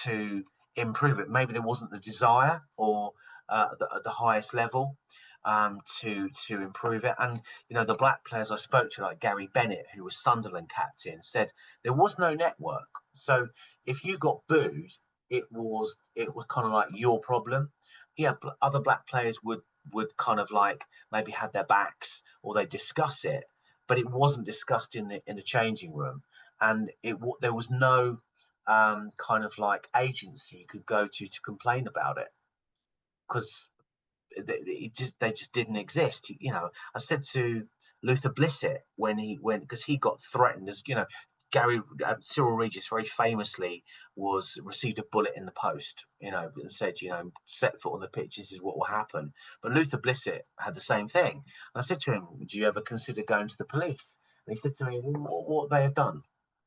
to improve it. Maybe there wasn't the desire, or at the highest level, to improve it. And the black players I spoke to, like Gary Bennett, who was Sunderland captain, said there was no network. So if you got booed, it was kind of like your problem. Yeah, other black players would kind of like maybe have their backs, or they discuss it, but it wasn't discussed in the changing room, and there was no kind of like agency you could go to complain about it, because they just didn't exist. I said to Luther Blissett when he went, because he got threatened, as Gary Cyril Regis very famously was received a bullet in the post, and said, set foot on the pitch, this is what will happen. But Luther Blissett had the same thing. And I said to him, do you ever consider going to the police? And he said to me, well, what they have done?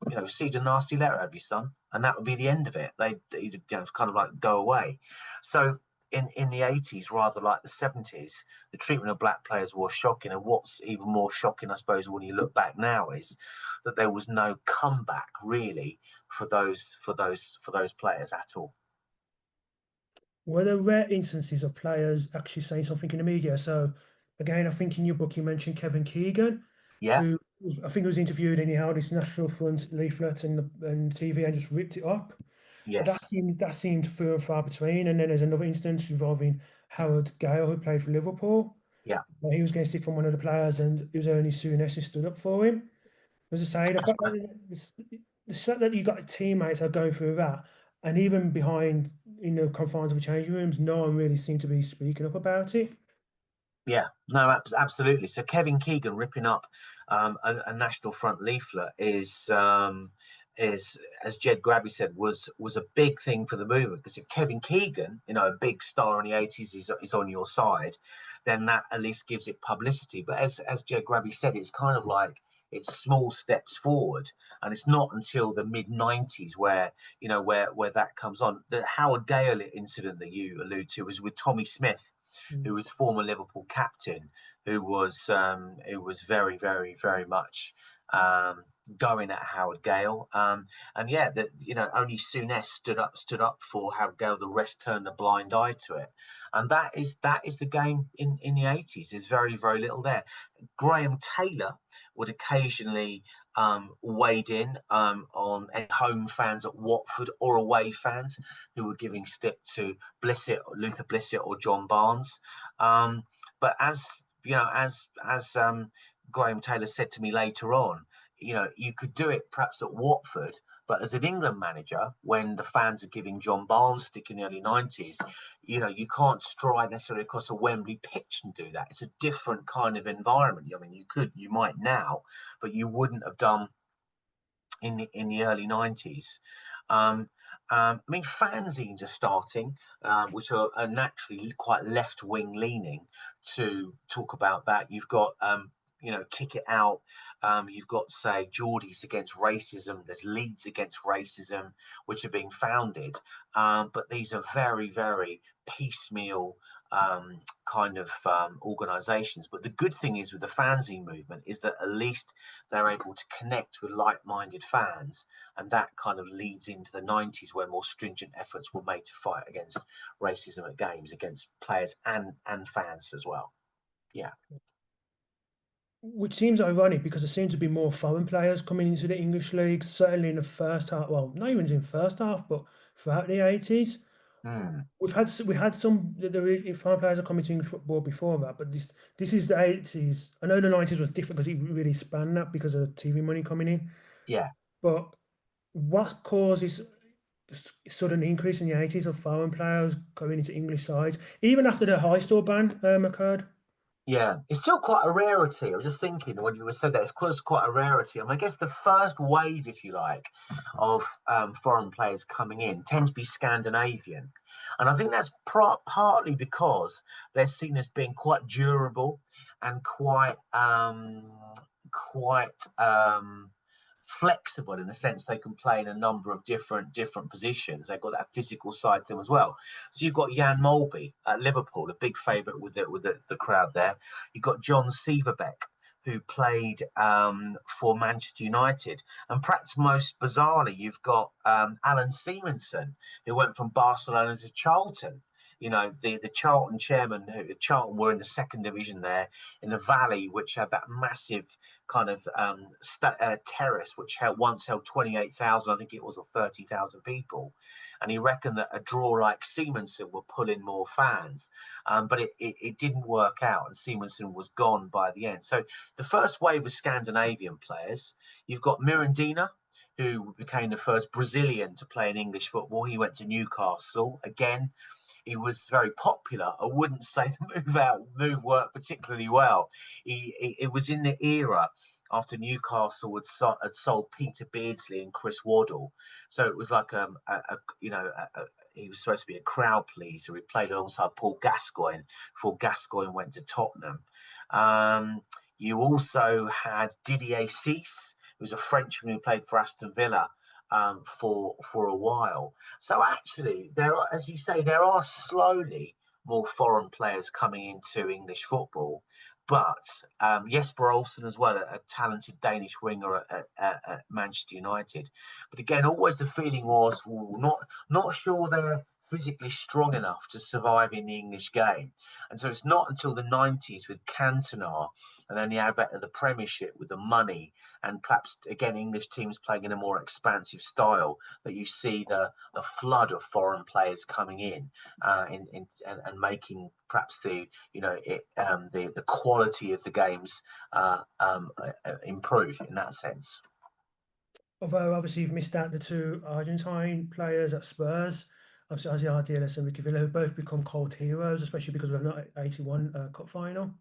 Received a nasty letter, have you, son? And that would be the end of it. He'd kind of like go away. So in the 80s, rather like the 70s, the treatment of black players was shocking. And what's even more shocking, I suppose, when you look back now, is that there was no comeback really for those players at all. Were there rare instances of players actually saying something in the media? So, again, I think in your book you mentioned Kevin Keegan, Yeah. I think was interviewed and he held his National Front leaflet and TV and just ripped it up. But that Yes. seemed few and far between. And then there's another instance involving Howard Gale, who played for Liverpool. Yeah. He was getting sick from one of the players, and it was only Souness who stood up for him. As I say, the That's fact right. that the fact that you got teammates are going through that, And even behind in the confines of the changing rooms, no one really seemed to be speaking up about it. Yeah, no, absolutely. So Kevin Keegan ripping up a National Front leaflet is, as Jed Grabby said, was a big thing for the movement, because if Kevin Keegan, a big star in the 80s, is on your side, then that at least gives it publicity. But as Jed Grabby said, it's kind of like it's small steps forward, and it's not until the mid 90s where where that comes on. The Howard Gale incident that you allude to was with Tommy Smith, Mm. who was former Liverpool captain, who was very, very, very much um, going at Howard Gale. And yeah, that only Souness stood up for Howard Gale. The rest turned a blind eye to it, and that is the game in the 80s. There's very, very little there. Graham Taylor would occasionally wade in on any home fans at Watford or away fans who were giving stick to Luther Blissett or John Barnes. But as Graham Taylor said to me later on, you could do it perhaps at Watford, but as an England manager, when the fans are giving John Barnes stick in the early 90s, you can't stride necessarily across a Wembley pitch and do that. It's a different kind of environment. I mean, you might now, but you wouldn't have done in the early 90s. I mean, fanzines are starting, which are naturally quite left wing leaning, to talk about that. You've got Kick It Out. You've got, say, Geordies Against Racism. There's Leeds Against Racism, which are being founded. But these are very, very piecemeal kind of organizations. But the good thing is with the fanzine movement is that at least they're able to connect with like-minded fans, and that kind of leads into the 90s, where more stringent efforts were made to fight against racism at games, against players and fans as well. Yeah. Which seems ironic because there seem to be more foreign players coming into the English league, certainly in the first half. Well, not even in the first half, but throughout the 80s. Mm. We had some foreign players are coming to English football before that, but this is the 80s. I know the 90s was different because it really spanned that because of TV money coming in. Yeah. But what causes sudden increase in the 80s of foreign players going into English sides, even after the high store ban occurred? Yeah, it's still quite a rarity. I was just thinking when you were said that it's quite a rarity. I mean, I guess the first wave, if you like, of foreign players coming in tend to be Scandinavian, and I think that's partly because they're seen as being quite durable and quite flexible, in the sense they can play in a number of different positions. They've got that physical side to them as well. So you've got Jan Molby at Liverpool, a big favourite with the crowd there. You've got John Severbeck, who played for Manchester United, and perhaps most bizarrely, you've got Alan Seamanson, who went from Barcelona to Charlton. The Charlton chairman, Charlton were in the second division there in the Valley, which had that massive kind of terrace, which once held 28,000, I think it was, or 30,000 people. And he reckoned that a draw like Seamanson would pull in more fans. But it didn't work out, and Seamanson was gone by the end. So the first wave of Scandinavian players, you've got Mirandina, who became the first Brazilian to play in English football. He went to Newcastle. Again, he was very popular. I wouldn't say the move worked particularly well. It was in the era after Newcastle had sold Peter Beardsley and Chris Waddle, so it was like he was supposed to be a crowd pleaser. He played alongside Paul Gascoigne before Gascoigne went to Tottenham. You also had Didier Cisse, who was a Frenchman who played for Aston Villa for a while. So actually, as you say, there are slowly more foreign players coming into English football. But Jesper Olsen as well, a talented Danish winger at Manchester United. But again, always the feeling was, not sure they're physically strong enough to survive in the English game. And so it's not until the 90s with Cantona, and then the advent of the Premiership with the money, and perhaps again English teams playing in a more expansive style, that you see the flood of foreign players coming in, and making perhaps the quality of the games improve in that sense. Although obviously you've missed out the two Argentine players at Spurs, obviously Ozzy Ardiles and Ricky Villa, who both become cult heroes, especially because of the 81 cup final.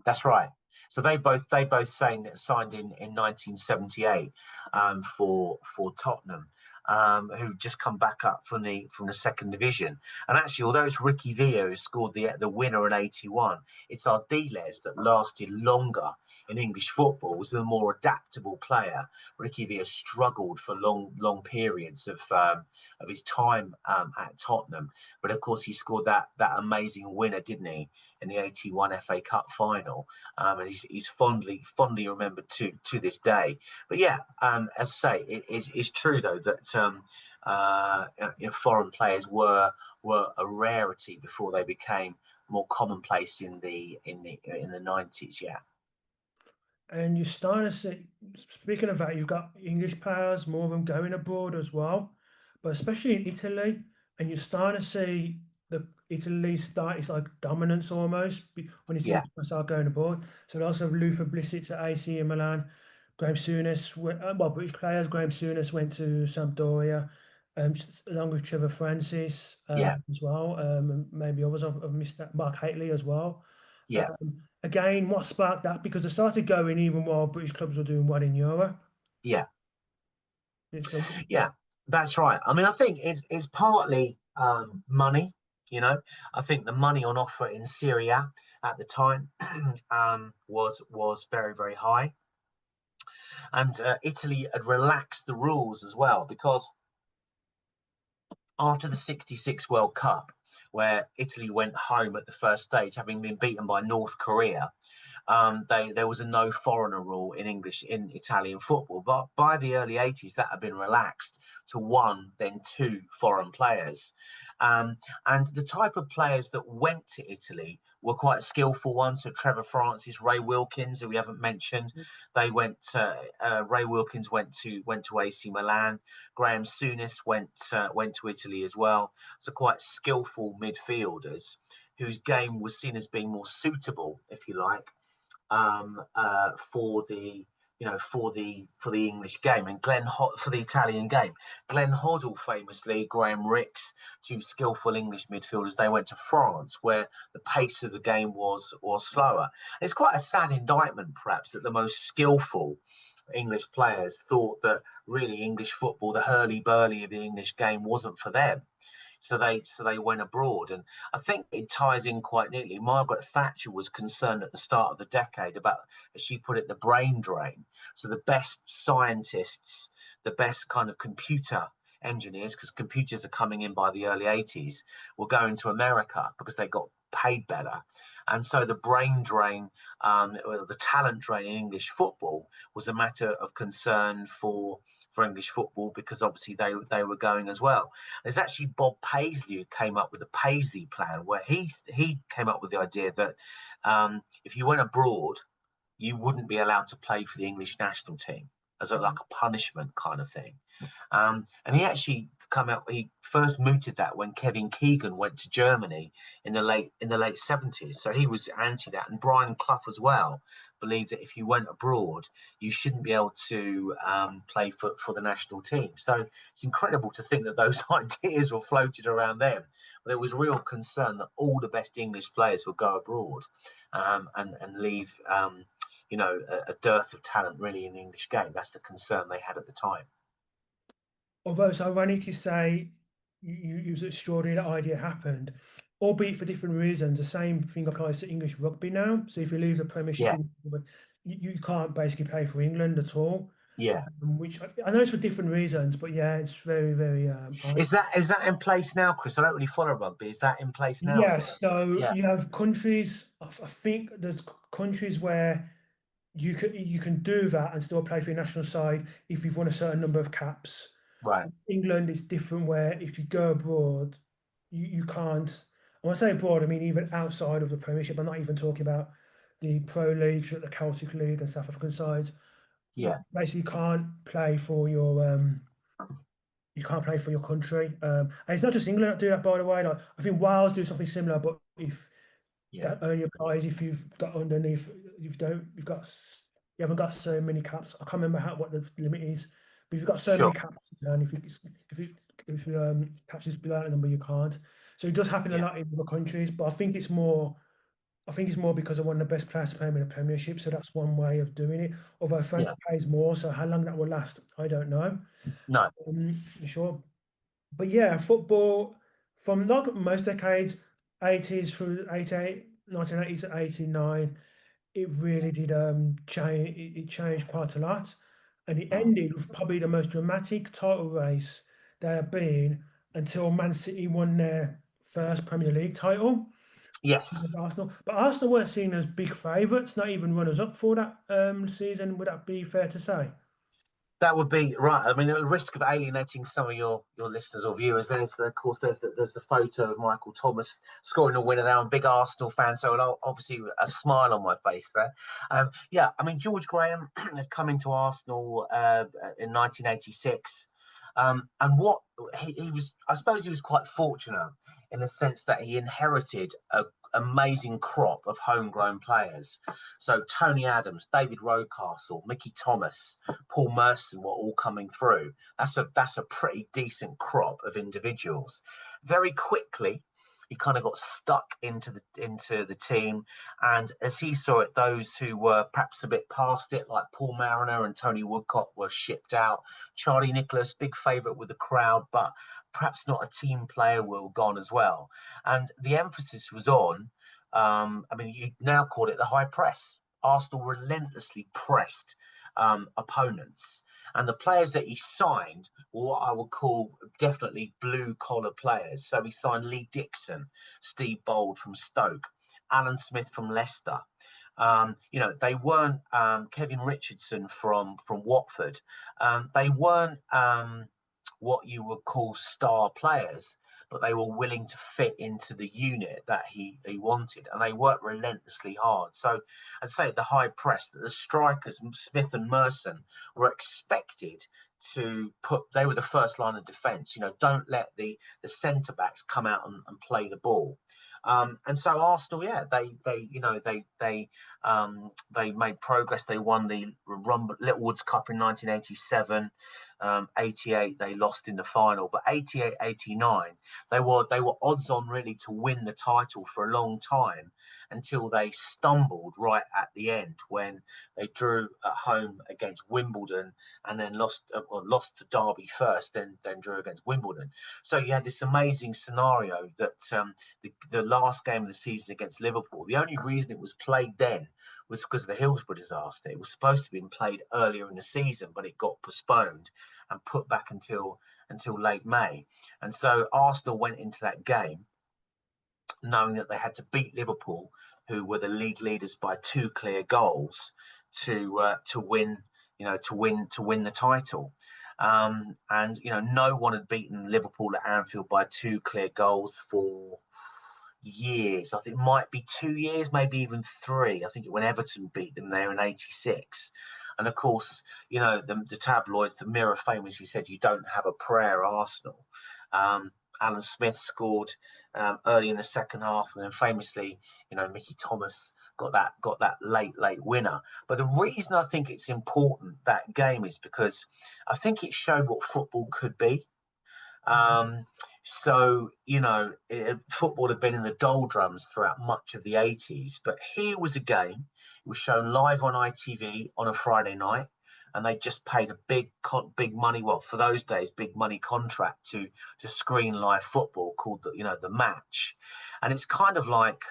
That's right. So they both signed in 1978 for Tottenham, who just come back up from the second division. And actually, although it's Ricky Villa who scored the winner in '81, it's Ardiles that lasted longer in English football. Was the more adaptable player. Ricky Villa struggled for long periods of his time at Tottenham, but of course he scored that amazing winner, didn't he? In the '81 FA Cup final, and he's fondly remembered to this day. But yeah, as I say, it's true though that foreign players were a rarity before they became more commonplace in the '90s. Yeah, And you start to see, speaking of that, you've got English players, more of them going abroad as well, but especially in Italy, and you're starting to see the Italy start, it's like dominance almost when it's yeah, English players are going abroad. So they also have Luther Blissett at AC in Milan, Graham Souness, well, British players, Graham Souness went to Sampdoria, along with Trevor Francis yeah, as well, and maybe others have missed that, Mark Haitley as well. yeah, Again, what sparked that? Because they started going even while British clubs were doing well in Europe. yeah, So, yeah. That's right. I mean, I think it's partly money. I think the money on offer in Serie at the time was very high. And Italy had relaxed the rules as well because after the '66 World Cup, where Italy went home at the first stage, having been beaten by North Korea, there was a no foreigner rule in Italian football. But by the early '80s, that had been relaxed to one, then two foreign players. Um, and the type of players that went to Italy were quite skillful ones. So Trevor Francis, Ray Wilkins, who we haven't mentioned, they went. Ray Wilkins went to AC Milan. Graham Souness went to Italy as well. So quite skillful midfielders whose game was seen as being more suitable, if you like, for the English game and for the Italian game. Glenn Hoddle famously, Graham Rix, two skillful English midfielders. They went to France, where the pace of the game was slower. It's quite a sad indictment, perhaps, that the most skillful English players thought that really English football, the hurly burly of the English game, wasn't for them. So they went abroad, and I think it ties in quite neatly. Margaret Thatcher was concerned at the start of the decade about, as she put it, the brain drain. So the best scientists, the best kind of computer engineers, because computers are coming in by the early '80s, were going to America because they got paid better. And so the brain drain, the talent drain in English football was a matter of concern for English football because obviously they were going as well. There's actually Bob Paisley who came up with the Paisley plan, where he came up with the idea that if you went abroad, you wouldn't be allowed to play for the English national team as like a punishment kind of thing. And he actually he first mooted that when Kevin Keegan went to Germany in the late '70s. So he was anti that, and Brian Clough as well believed that if you went abroad, you shouldn't be able to play for the national team. So it's incredible to think that those ideas were floated around then. But there was real concern that all the best English players would go abroad and leave a dearth of talent really in the English game. That's the concern they had at the time. although it's ironic you say you was extraordinary that idea happened, albeit for different reasons. The same thing applies to English rugby now. So if you leave the Premiership, Yeah, you can't basically play for England at all. yeah. Which I know it's for different reasons, but yeah, it's very odd. Is that in place now, Chris? I don't really follow rugby. Is that in place now? Is Yeah, it? so Yeah. you have countries. I think there's countries where you can do that and still play for your national side if you've won a certain number of caps. Right. England is different, where if you go abroad, you can't. When I say abroad, I mean even outside of the Premiership. I'm not even talking about the Pro Leagues, the Celtic League, and South African sides. You Yeah. basically can't play for your you can't play for your country. And it's not just England that do that, by the way. Like I think Wales do something similar, but if Yeah. that only applies if you've got underneath, you haven't got so many caps. I can't remember what the limit is, But you've got so many Sure. caps, and if you captures below that number, you can't. So it does happen a Yeah. lot in other countries, but I think it's more because of one of the best players to play in the Premiership, so that's one way of doing it. Although Frank Yeah. pays more, so how long that will last, I don't know. No. Sure, but yeah, football from like most decades, 80s through 88, 1980s to 89, it really did change. It changed quite a lot, and it Mm. ended with probably the most dramatic title race there have been until Man City won their first Premier League title with Yes. Arsenal. But Arsenal weren't seen as big favourites, not even runners up for that season. Would that be fair to say? That would be right. I mean, at the risk of alienating some of your listeners or viewers, of course there's the photo of Michael Thomas scoring a winner there. I'm a big Arsenal fan, so obviously a smile on my face there. Yeah, I mean George Graham had come into Arsenal in 1986, and what he was, I suppose he was quite fortunate in the sense that he inherited a amazing crop of homegrown players. So Tony Adams, David Rocastle, Mickey Thomas, Paul Merson were all coming through. That's a pretty decent crop of individuals. Very quickly, he kind of got stuck into the team, and as he saw it, those who were perhaps a bit past it, like Paul Mariner and Tony Woodcock, were shipped out. Charlie Nicholas, big favourite with the crowd, but perhaps not a team player, were gone as well. And the emphasis was on, I mean, you now call it the high press. Arsenal relentlessly pressed opponents. And the players that he signed were what I would call definitely blue collar players. So he signed Lee Dixon, Steve Bold from Stoke, Alan Smith from Leicester. They weren't Kevin Richardson from Watford. They weren't what you would call star players, but they were willing to fit into the unit that he wanted, and they worked relentlessly hard. So I'd say the high press, that the strikers, Smith and Merson, were expected to they were the first line of defence. Don't let the centre backs come out and play the ball. And so Arsenal, yeah, they made progress. They won the Littlewoods Cup in 1987. 88 they lost in the final, but 88, 89 they were odds on really to win the title for a long time, until they stumbled right at the end when they drew at home against Wimbledon and then lost to Derby first, then drew against Wimbledon. So you had this amazing scenario that the last game of the season against Liverpool, the only reason it was played then was because of the Hillsborough disaster. It was supposed to have been played earlier in the season, but it got postponed and put back until late May. And so Arsenal went into that game knowing that they had to beat Liverpool, who were the league leaders by 2 clear goals, to win, to win the title. And no one had beaten Liverpool at Anfield by 2 clear goals for years. I think it might be 2 years, maybe even 3. I think when Everton beat them there in '86. And of course, the tabloids, the Mirror famously said, "You don't have a prayer, Arsenal." Alan Smith scored early in the second half, and then famously, Mickey Thomas got that late winner. But the reason I think it's important, that game, is because I think it showed what football could be. Football had been in the doldrums throughout much of the 80s, but here was a game. It was shown live on ITV on a Friday night, and they just paid a big money, well, for those days, big money contract to screen live football called the Match. And it's kind of like,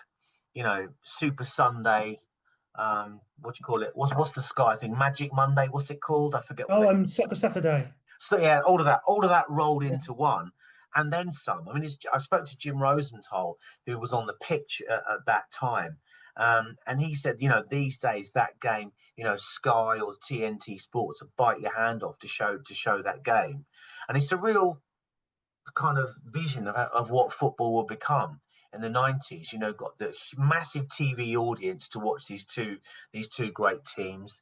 Super Sunday. What do you call it? What's the Sky thing? Magic Monday? What's it called? I forget what Oh, they. Soccer Saturday. So yeah, all of that rolled Yeah. into one, and then some. I mean, I spoke to Jim Rosenthal, who was on the pitch at that time, and he said, these days that game, Sky or TNT Sports will bite your hand off to show that game, and it's a real kind of vision of what football will become in the 90s. Got the massive TV audience to watch these two great teams.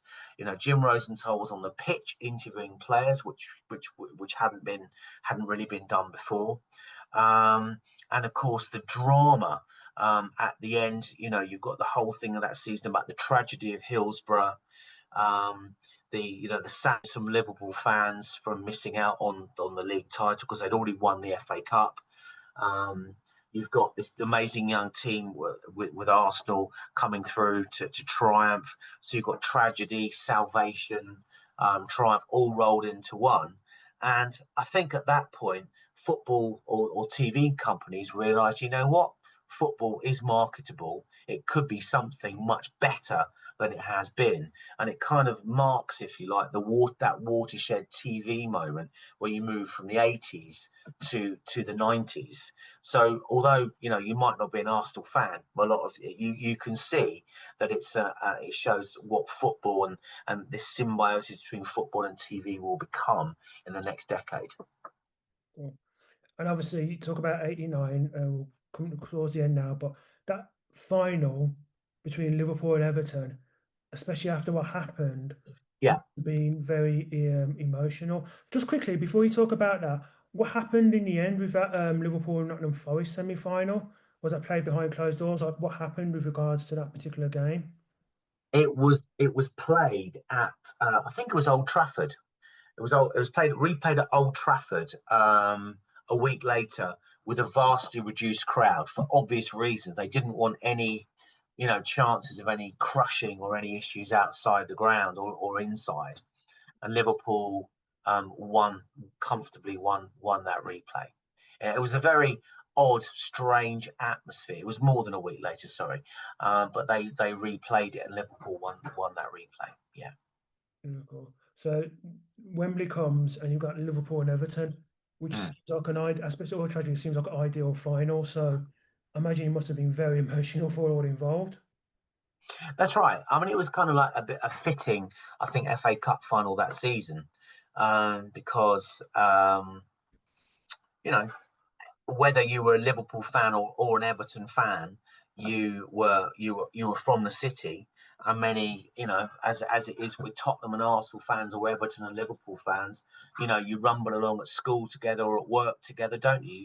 Jim Rosenthal was on the pitch interviewing players, which hadn't really been done before. And of course the drama at the end. You've got the whole thing of that season about the tragedy of Hillsborough. The sadness from Liverpool fans from missing out on the league title because they'd already won the FA Cup. You've got this amazing young team with Arsenal coming through to triumph. So you've got tragedy, salvation, triumph all rolled into one. And I think at that point, football or TV companies realise, you know what? Football is marketable. It could be something much better than it has been, and it kind of marks, if you like, that watershed TV moment where you move from the 80s to the 90s. So although you might not be an Arsenal fan, a lot of you can see that it shows what football and this symbiosis between football and TV will become in the next decade. Yeah. And obviously, you talk about 89, we'll come towards the end now, but that final between Liverpool and Everton, especially after what happened, Yeah, being very emotional. Just quickly, before you talk about that, what happened in the end with that Liverpool and Nottingham Forest semi-final? Was that played behind closed doors? Like, what happened with regards to that particular game? it was played at I think it was Old Trafford. It was replayed at Old Trafford a week later with a vastly reduced crowd for obvious reasons. They didn't want any chances of any crushing or any issues outside the ground or inside. And Liverpool won comfortably, won that replay. It was a very odd, strange atmosphere. It was more than a week later, sorry, but they replayed it and Liverpool won that replay. Yeah. Liverpool. So Wembley comes and you've got Liverpool and Everton, which Mm. seems like especially all tragedy, seems like an ideal final. So I imagine it must have been very emotional for all involved. That's right. I mean, it was kind of like a fitting, I think, FA Cup final that season, because you know whether you were a Liverpool fan or an Everton fan, you were from the city, and many, as it is with Tottenham and Arsenal fans or Everton and Liverpool fans, you rumble along at school together or at work together, don't you?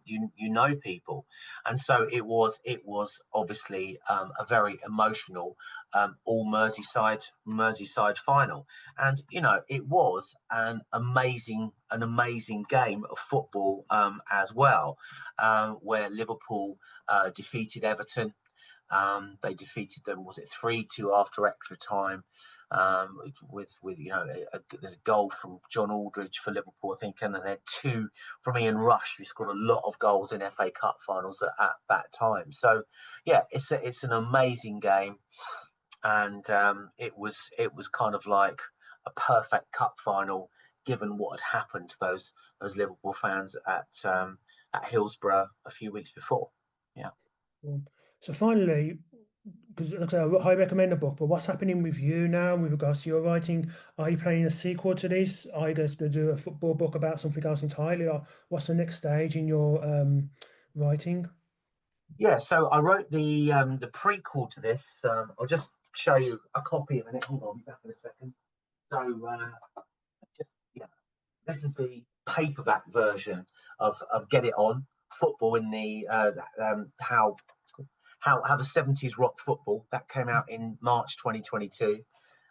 You know people, and so it was obviously a very emotional all Merseyside final, and it was an amazing game of football as well, where Liverpool defeated Everton. They defeated them, was it 3-2 after extra time? With there's a goal from John Aldridge for Liverpool, I think, and then two from Ian Rush, who scored a lot of goals in FA Cup finals at that time. So yeah, it's an amazing game, and it was kind of like a perfect cup final given what had happened to those Liverpool fans at Hillsborough a few weeks before. Yeah. So finally, because like I say, I highly recommend the book, but what's happening with you now with regards to your writing? Are you planning a sequel to this? Are you going to do a football book about something else entirely? Or what's the next stage in your writing? Yeah, so I wrote the prequel to this. I'll just show you a copy of it. Hold on, I'll be back in a second. So just yeah, this is the paperback version of Get It On Football in the how the 70s rock football. That came out in March 2022.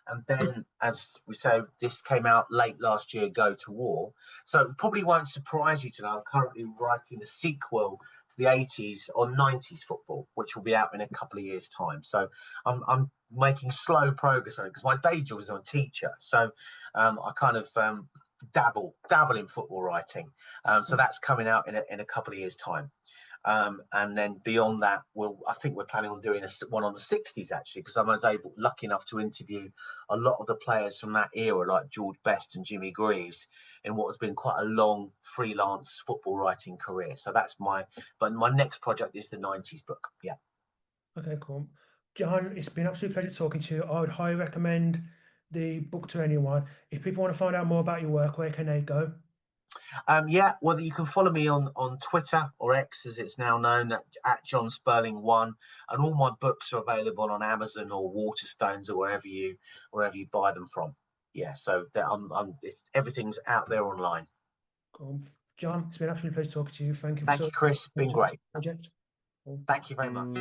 And then, as we say, this came out late last year, Go to War. So it probably won't surprise you to know I'm currently writing a sequel to the 80s or 90s football, which will be out in a couple of years' time. So I'm making slow progress on it because my day job is I'm a teacher. So I kind of dabble in football writing. So that's coming out in a couple of years' time. And then beyond that, I think we're planning on doing one on the 60s, actually, because I was lucky enough to interview a lot of the players from that era, like George Best and Jimmy Greaves, in what has been quite a long freelance football writing career. So but my next project is the 90s book. Yeah. Okay, cool. John, it's been an absolute pleasure talking to you. I would highly recommend the book to anyone. If people want to find out more about your work, where can they go? Yeah, well, you can follow me on Twitter, or X as it's now known, at Jon Spurling 1, and all my books are available on Amazon or Waterstones or wherever you buy them from. Yeah, so everything's out there online. Cool. John, it's been an absolute pleasure talking to you. Thank you for Thank so you, Chris. Been much great. project. Cool. Thank you very much.